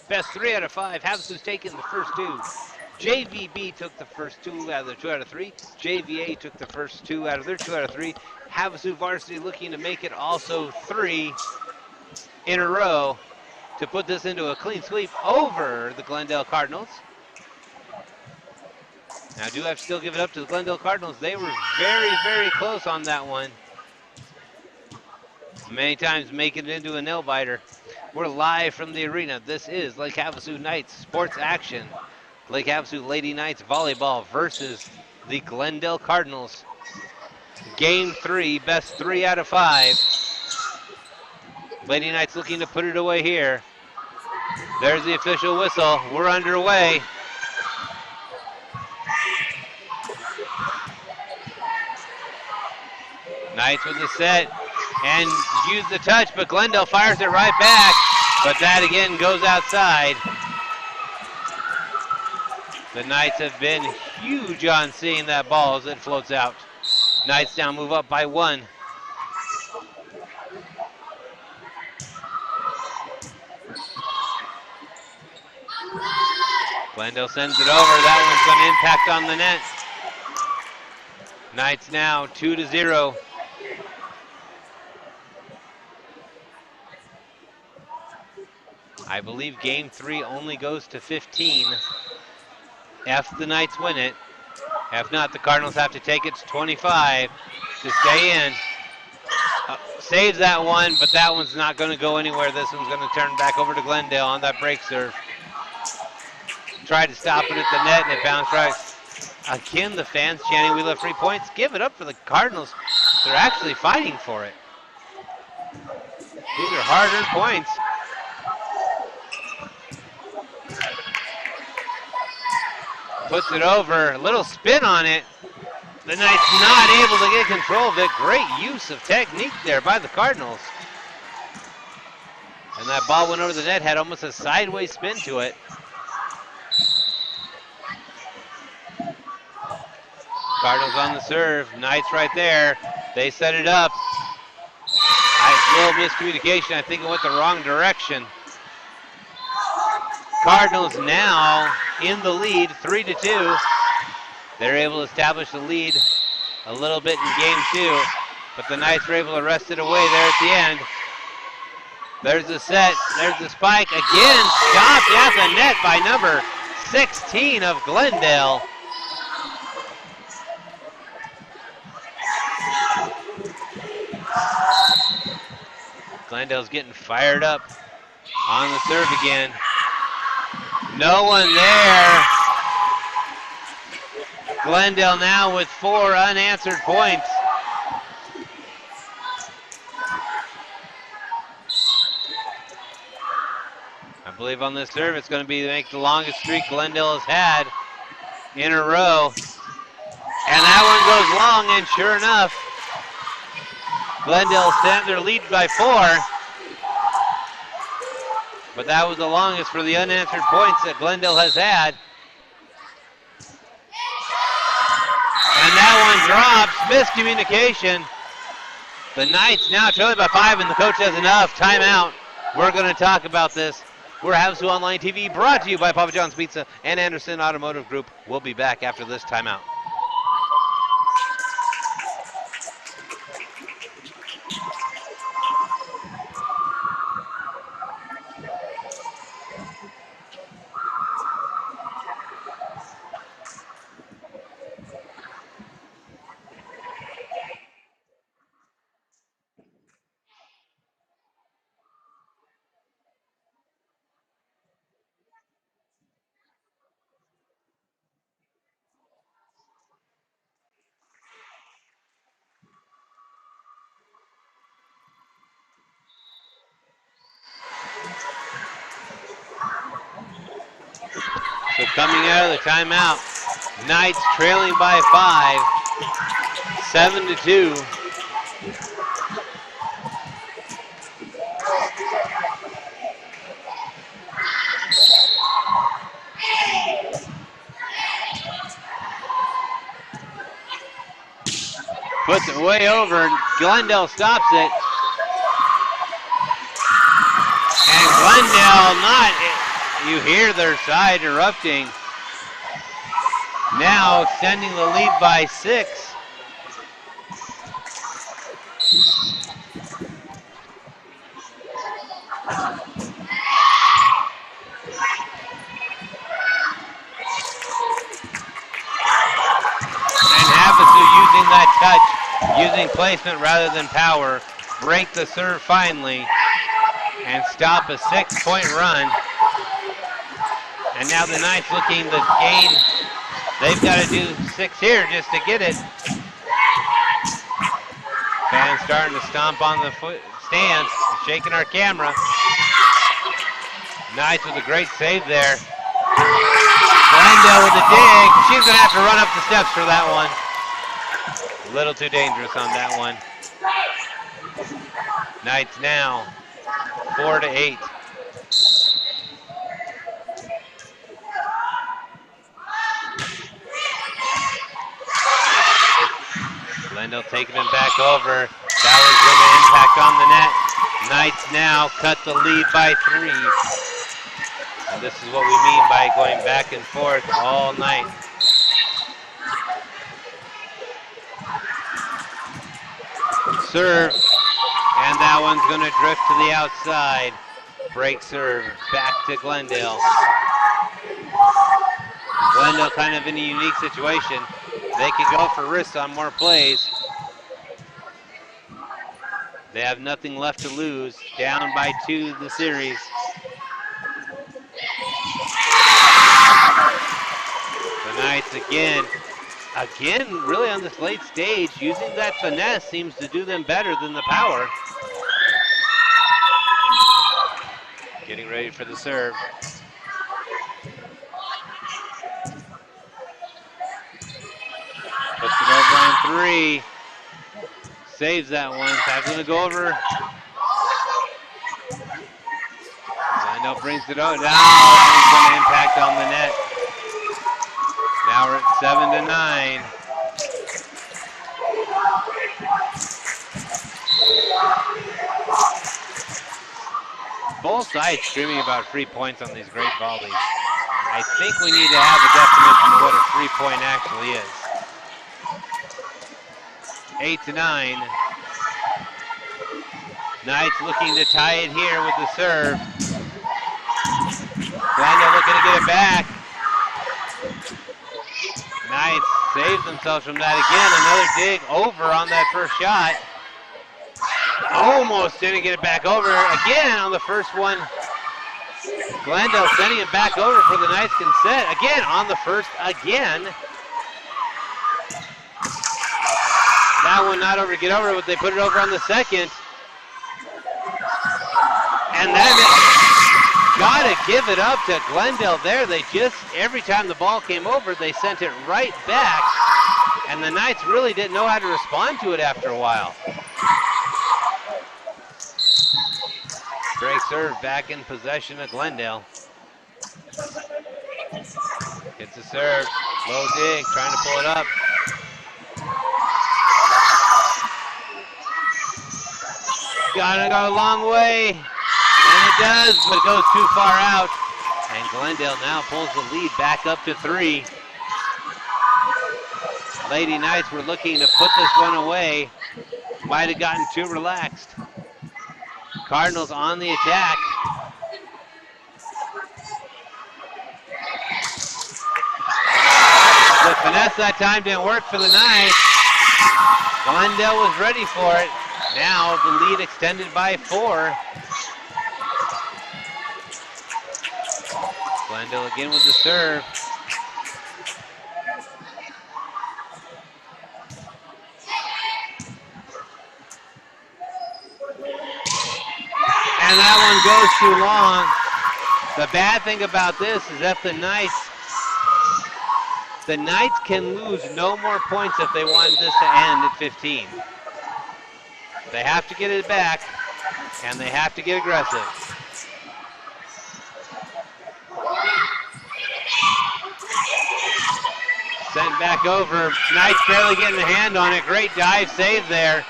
Best 3 out of 5. Havasu's taken the first 2. JVB took the first 2 out of their 2 out of 3. JVA took the first 2 out of their 2 out of 3. Havasu varsity looking to make it also 3 in a row to put this into a clean sweep over the Glendale Cardinals. Now, I do have to still give it up to the Glendale Cardinals. They were very, very close on that one. Many times making it into a nail-biter. We're live from the arena. This is Lake Havasu Knights Sports Action. Lake Havasu Lady Knights Volleyball versus the Glendale Cardinals. Game 3, best 3 out of 5. Lady Knights looking to put it away here. There's the official whistle. We're underway. Knights with the set and use the touch, but Glendale fires it right back. But that again goes outside. The Knights have been huge on seeing that ball as it floats out. Knights now move up by 1. Glendale sends it over. That one's going to impact on the net. Knights now 2-0. I believe game 3 only goes to 15 if the Knights win it. If not, the Cardinals have to take it to 25 to stay in. Saves that one, but that one's not going to go anywhere. This one's going to turn back over to Glendale on that break serve. Tried to stop it at the net, and it bounced right. Again, the fans chanting, "We love 3 points." Give it up for the Cardinals. They're actually fighting for it. These are hard-earned points. Puts it over, a little spin on it. The Knights not able to get control of it. Great use of technique there by the Cardinals. And that ball went over the net, had almost a sideways spin to it. Cardinals on the serve, Knights right there. They set it up. A little miscommunication, I think it went the wrong direction. Cardinals now in the lead, 3-2. They're able to establish the lead a little bit in game 2, but the Knights were able to wrest it away there at the end. There's the set, there's the spike, again stopped at the net by number 16 of Glendale. Glendale's getting fired up on the serve again. No one there. Glendale now with 4 unanswered points. I believe on this serve it's going to be to make the longest streak Glendale has had in a row. And that one goes long, and sure enough, Glendale sent their lead by 4. But that was the longest for the unanswered points that Glendale has had. And that one drops, miscommunication. The Knights now trailing by 5, and the coach has enough. Timeout. We're going to talk about this. We're Havasu Online TV, brought to you by Papa John's Pizza and Anderson Automotive Group. We'll be back after this timeout. So coming out of the timeout, Knights trailing by 5, 7-2. Puts it way over, Glendale stops it. And Glendale not, you hear their side erupting. Now extending the lead by 6. And Havasu using that touch, using placement rather than power, break the serve finally, and stop a 6-point run. And now the Knights looking to gain. They've got to do 6 here just to get it. Fans starting to stomp on the stands, shaking our camera. Knights with a great save there. Glendale with a dig. She's going to have to run up the steps for that one. A little too dangerous on that one. Knights now 4-8. Glendale taking him back over. That was going to impact on the net. Knights now cut the lead by 3. And this is what we mean by going back and forth all night. serve, and that one's going to drift to the outside. Break serve back to Glendale. Glendale kind of in a unique situation. They can go for risks on more plays. They have nothing left to lose. Down by 2 the series. The Knights again really on this late stage, using that finesse seems to do them better than the power. Getting ready for the serve. Puts it over on 3. Saves that one. Time's gonna go over. Glendale brings it out. Now that one's gonna impact on the net. Now we're at 7-9. Both sides screaming about free points on these great volleys. I think we need to have a definition of what a free point actually is. 8-9. Knights looking to tie it here with the serve. Glendale looking to get it back. Knights save themselves from that again. Another dig over on that first shot. Almost didn't get it back over. Again on the first one. Glendale sending it back over for the Knights can set. Again on the first again. That one not over to get over, but they put it over on the second. And then gotta give it up to Glendale there. They just, every time the ball came over, they sent it right back. And the Knights really didn't know how to respond to it after a while. Break serve back in possession of Glendale. Gets a serve, low dig, trying to pull it up. Gotta go a long way, and it does, but it goes too far out. And Glendale now pulls the lead back up to 3. Lady Knights were looking to put this one away. Might have gotten too relaxed. Cardinals on the attack. The finesse that time didn't work for the Knights. Glendale was ready for it. Now the lead extended by 4. Glendale again with the serve. And that one goes too long. The bad thing about this is that the Knights can lose no more points if they want this to end at 15. They have to get it back, and they have to get aggressive. Sent back over. Knights barely getting a hand on it. Great dive save there.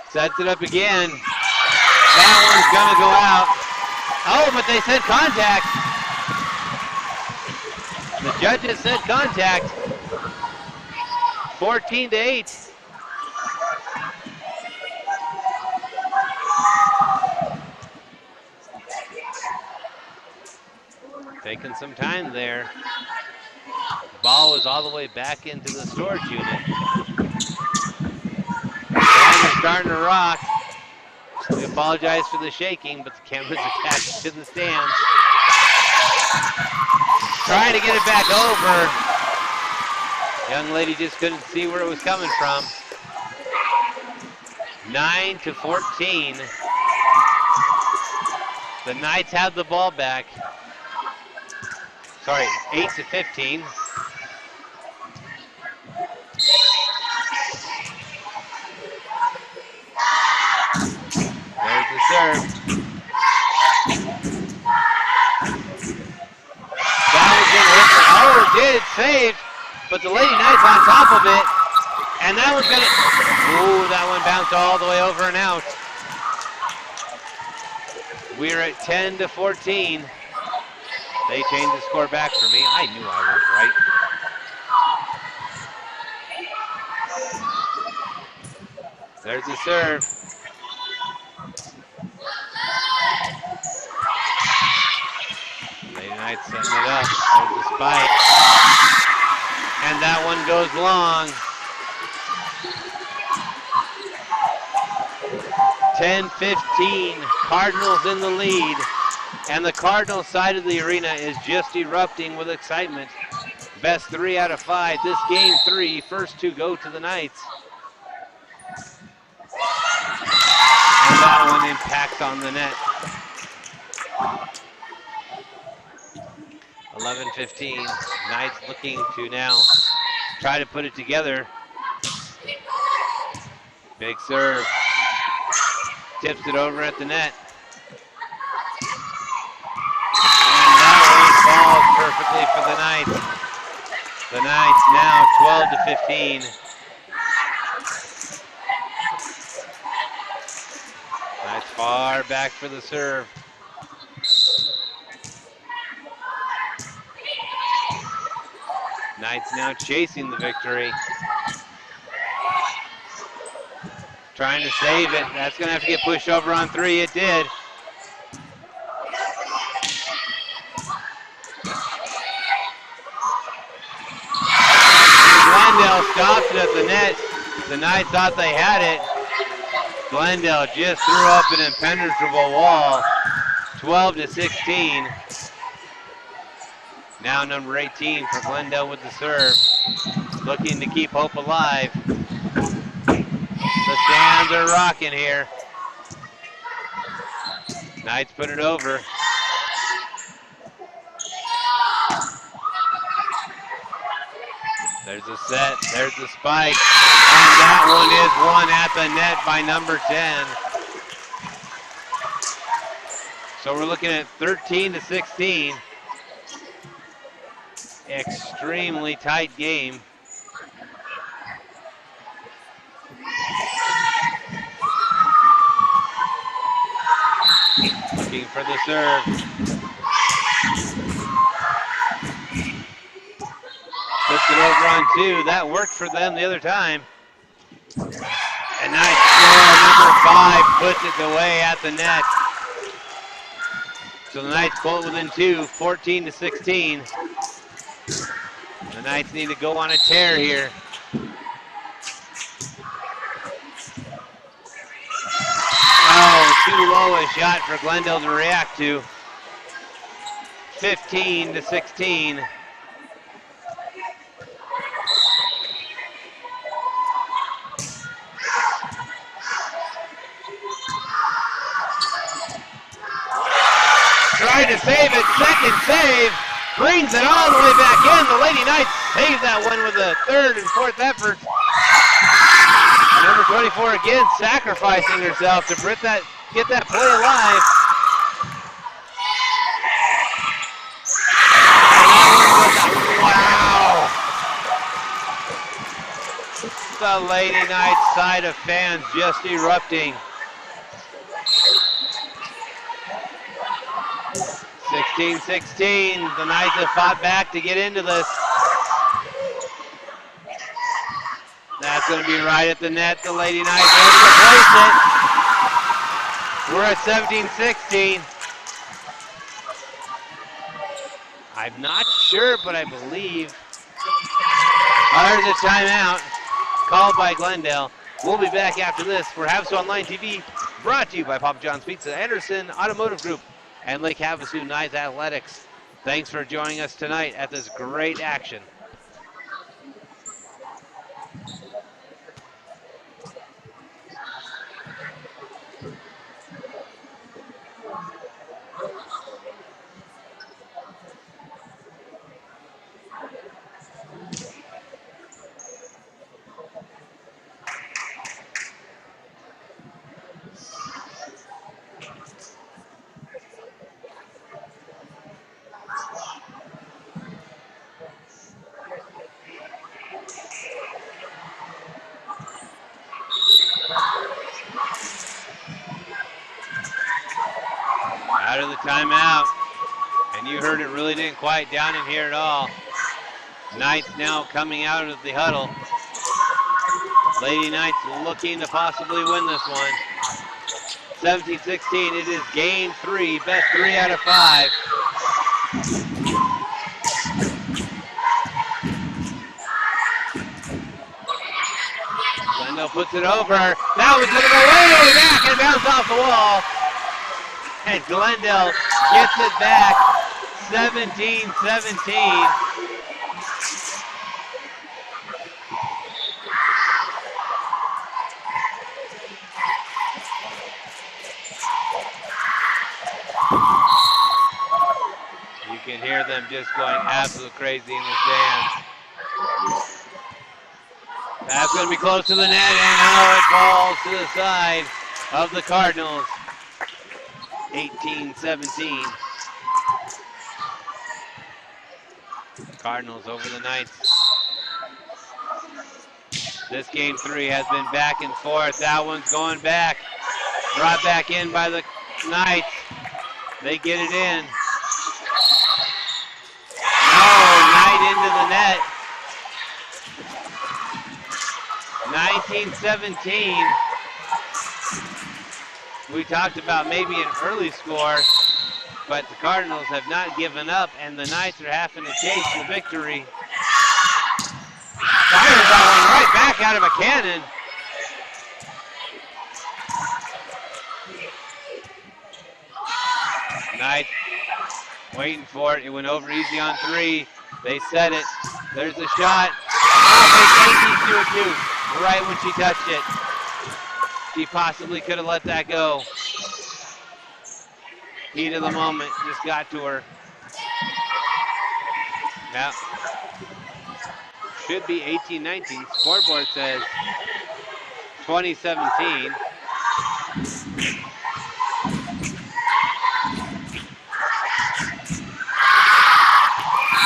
Sets it up again. That one's gonna go out. Oh, but they said contact. The judges said contact. 14-8. Taking some time there. Ball was all the way back into the storage unit. Camera's starting to rock. We apologize for the shaking, but the camera's attached to the stands. Trying to get it back over. Young lady just couldn't see where it was coming from. 9-14. The Knights have the ball back. Sorry, 8-15. There's the serve. That was gonna hit. Oh, it did, saved. But the Lady Knights on top of it. And that one's gonna, ooh, that one bounced all the way over and out. We're at 10-14. They changed the score back for me. I knew I was right. There's the serve. Lady Knights setting it up. There's the spike. And that one goes long. 10-15, Cardinals in the lead. And the Cardinals side of the arena is just erupting with excitement. Best 3 out of 5. This game 3, first 2 go to the Knights. And that one impacts on the net. 11-15, Knights looking to now try to put it together. Big serve. Tips it over at the net. And that one falls perfectly for the Knights. The Knights now 12-15. Knights far back for the serve. Knights now chasing the victory. Trying to save it. That's going to have to get pushed over on 3. It did. Glendale stops it at the net. The Knights thought they had it. Glendale just threw up an impenetrable wall. 12-16. Now number 18 for Glendale with the serve. Looking to keep hope alive. The stands are rocking here. Knights put it over. There's a set, there's the spike. And that one is won at the net by number 10. So we're looking at 13-16. Extremely tight game. Looking for the serve. Puts it over on 2. That worked for them the other time. And nice score. Number 5 puts it away at the net. So the Knights pull it within 2, 14-16. The Knights need to go on a tear here. Oh, too low a shot for Glendale to react to. 15-16. Tried to save it, second save. Brings it all the way back in. The Lady Knights save that one with a third and fourth effort. Number 24 again sacrificing herself to get that play alive. Wow! The Lady Knights side of fans just erupting. 16-16, the Knights have fought back to get into this. That's going to be right at the net. The Lady Knights able to place it. We're at 17-16. I'm not sure, but I believe there's a timeout called by Glendale. We'll be back after this for Havasu Online TV, brought to you by Papa John's Pizza, Anderson Automotive Group, and Lake Havasu Knights Athletics. Thanks for joining us tonight at this great action. Out of the timeout, and you heard it really didn't quiet down in here at all. Knights now coming out of the huddle. Lady Knights looking to possibly win this one. 17-16, it is game 3, best 3 out of 5. Glendale puts it over. That was gonna go way back and bounce off the wall. And Glendale gets it back, 17-17. You can hear them just going absolutely crazy in the stands. That's going to be close to the net, and oh, it falls to the side of the Cardinals. 18-17. Cardinals over the Knights. This game 3 has been back and forth. That one's going back. Brought back in by the Knights. They get it in. No, Knight into the net. 19-17. We talked about maybe an early score, but the Cardinals have not given up, and the Knights are having to chase the victory. Fires that one right back out of a cannon. Knights waiting for it. It went over easy on 3. They set it. There's the shot. Oh, they do it too. Right when she touched it. She possibly could have let that go. Heat of the moment just got to her. Now, should be 18-19. Scoreboard says 2017.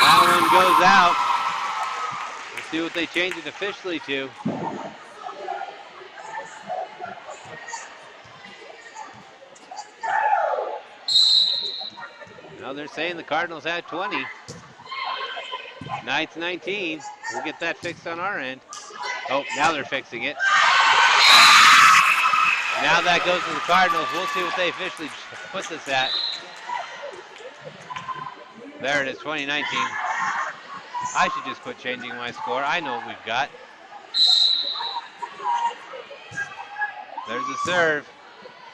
That one goes out. Let's see what they change it officially to. Now they're saying the Cardinals had 20. Knights 19. We'll get that fixed on our end. Oh, now they're fixing it. Now that goes to the Cardinals. We'll see what they officially put this at. There it is, 2019. I should just quit changing my score. I know what we've got. There's a serve.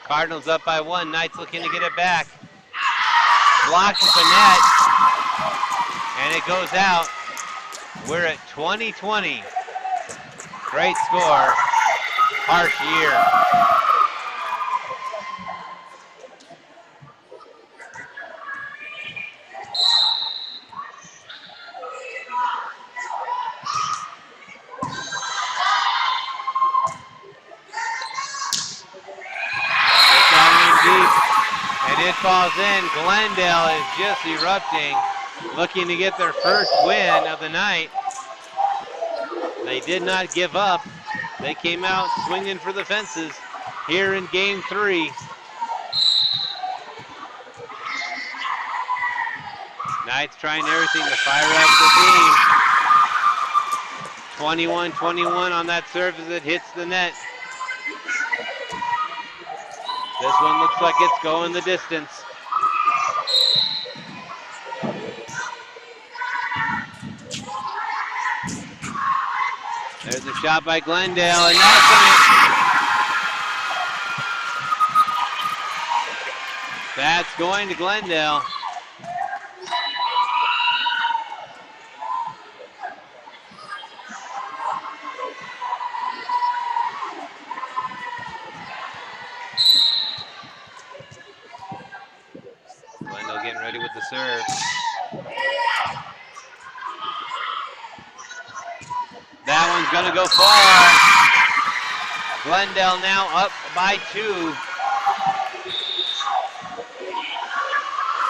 Cardinals up by 1. Knights looking to get it back. Blocked at the net. And it goes out. We're at 20-20. Great score. Harsh year. And it falls in. Glendale is just erupting, looking to get their first win of the night. They did not give up. They came out swinging for the fences here in game 3. Knights trying everything to fire up the team. 21-21 on that serve as it hits the net. This one looks like it's going the distance. There's a shot by Glendale, and that's going to Glendale. Glendale getting ready with the serve. That one's gonna go far. Glendale now up by 2.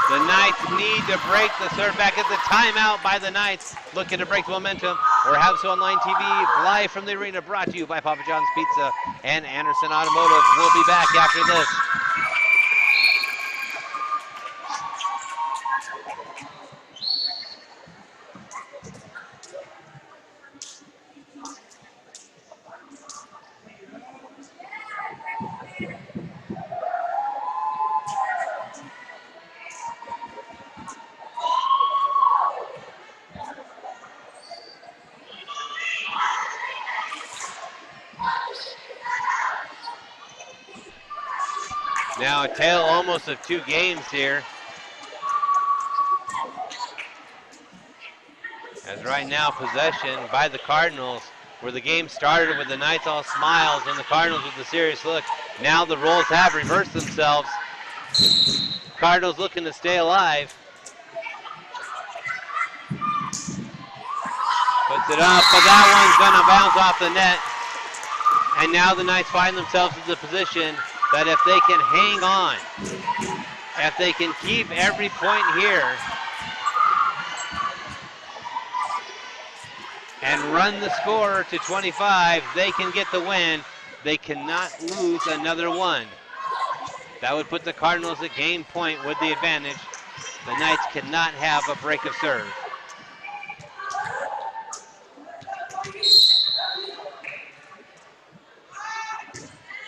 The Knights need to break the serve back at the timeout by the Knights. Looking to break the momentum. We're Havasu Online TV live from the arena, brought to you by Papa John's Pizza and Anderson Automotive. We'll be back after this. Now a tale almost of 2 games here. As right now possession by the Cardinals, where the game started with the Knights all smiles and the Cardinals with a serious look. Now the roles have reversed themselves. Cardinals looking to stay alive. Puts it up, but that one's gonna bounce off the net. And now the Knights find themselves in the position that if they can hang on, if they can keep every point here, and run the score to 25, they can get the win. They cannot lose another one. That would put the Cardinals at game point with the advantage. The Knights cannot have a break of serve.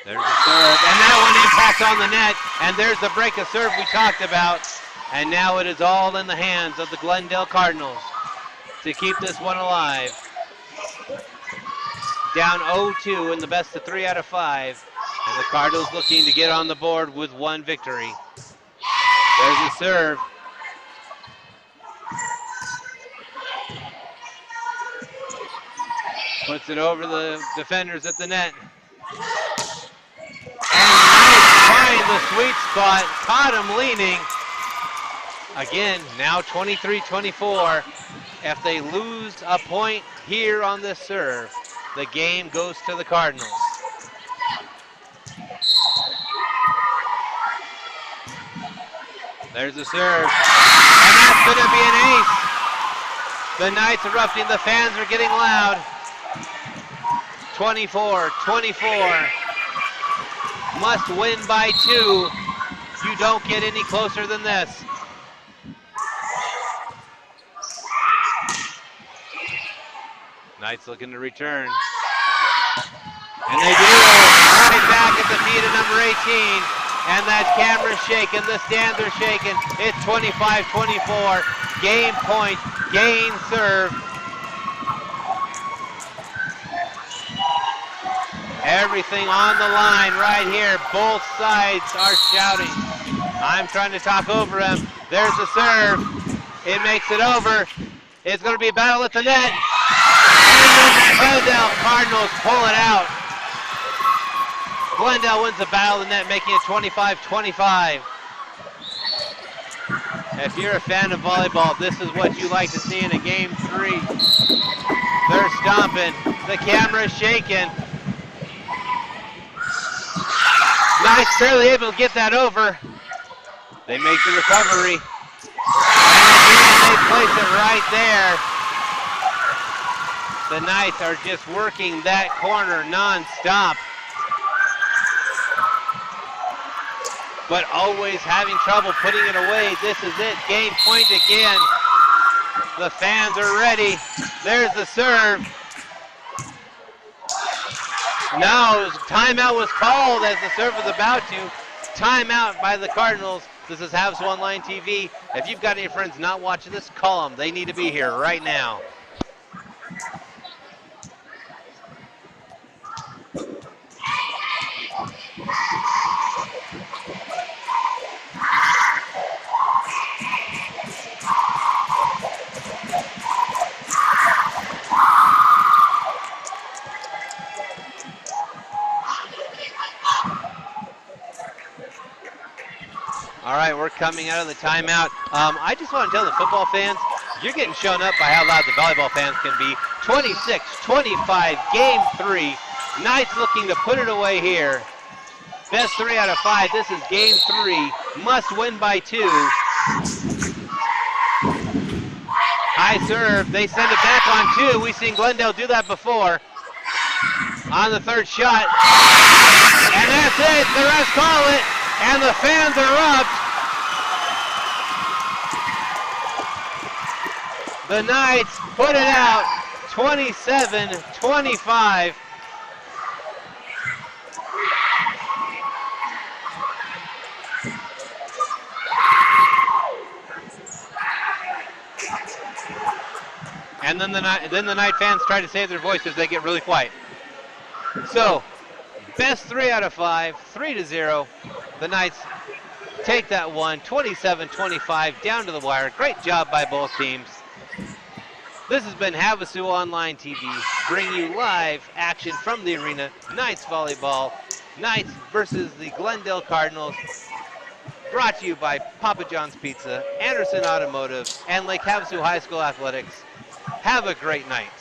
There's a serve, and that one impacts on the net, and there's the break of serve we talked about. And now it is all in the hands of the Glendale Cardinals to keep this one alive. Down 0-2 in the best of 3 out of 5. And the Cardinals looking to get on the board with 1 victory. There's a serve. Puts it over the defenders at the net. And Knights find the sweet spot. Caught him leaning. Again, now 23-24. If they lose a point here on this serve, the game goes to the Cardinals. There's a serve, and that's going to be an ace. The Knights erupting, the fans are getting loud. 24-24. Must win by 2. You don't get any closer than this. Knights looking to return. And they do. Right back at the feet of number 18. And that camera's shaking, the stands are shaking. It's 25-24. Game point, gain serve. Everything on the line right here. Both sides are shouting. I'm trying to talk over him. There's the serve. It makes it over. It's going to be a battle at the net. And the Glendale Cardinals pull it out. Glendale wins the battle of the net, making it 25-25. If you're a fan of volleyball, this is what you like to see in a game 3. They're stomping. The camera's shaking. Knights barely able to get that over. They make the recovery. And again, they place it right there. The Knights are just working that corner non-stop. But always having trouble putting it away. This is it, game point again. The fans are ready. There's the serve. Now, timeout was called as the serve was about to. Timeout by the Cardinals. This is Havasu Online TV. If you've got any friends not watching this, call them. They need to be here right now. All right, we're coming out of the timeout. I just want to tell the football fans, you're getting shown up by how loud the volleyball fans can be. 26-25, game 3. Knights looking to put it away here. Best 3 out of 5. This is game 3. Must win by 2. High serve. They send it back on 2. We've seen Glendale do that before. On the third shot. And that's it. The refs call it. And the fans erupt. The Knights put it out, 27-25. And then the Knight fans try to save their voices. They get really quiet. So, best 3 out of 5, 3-0. The Knights take that one, 27-25, down to the wire. Great job by both teams. This has been Havasu Online TV, bringing you live action from the arena. Knights volleyball, Knights versus the Glendale Cardinals. Brought to you by Papa John's Pizza, Anderson Automotive, and Lake Havasu High School Athletics. Have a great night.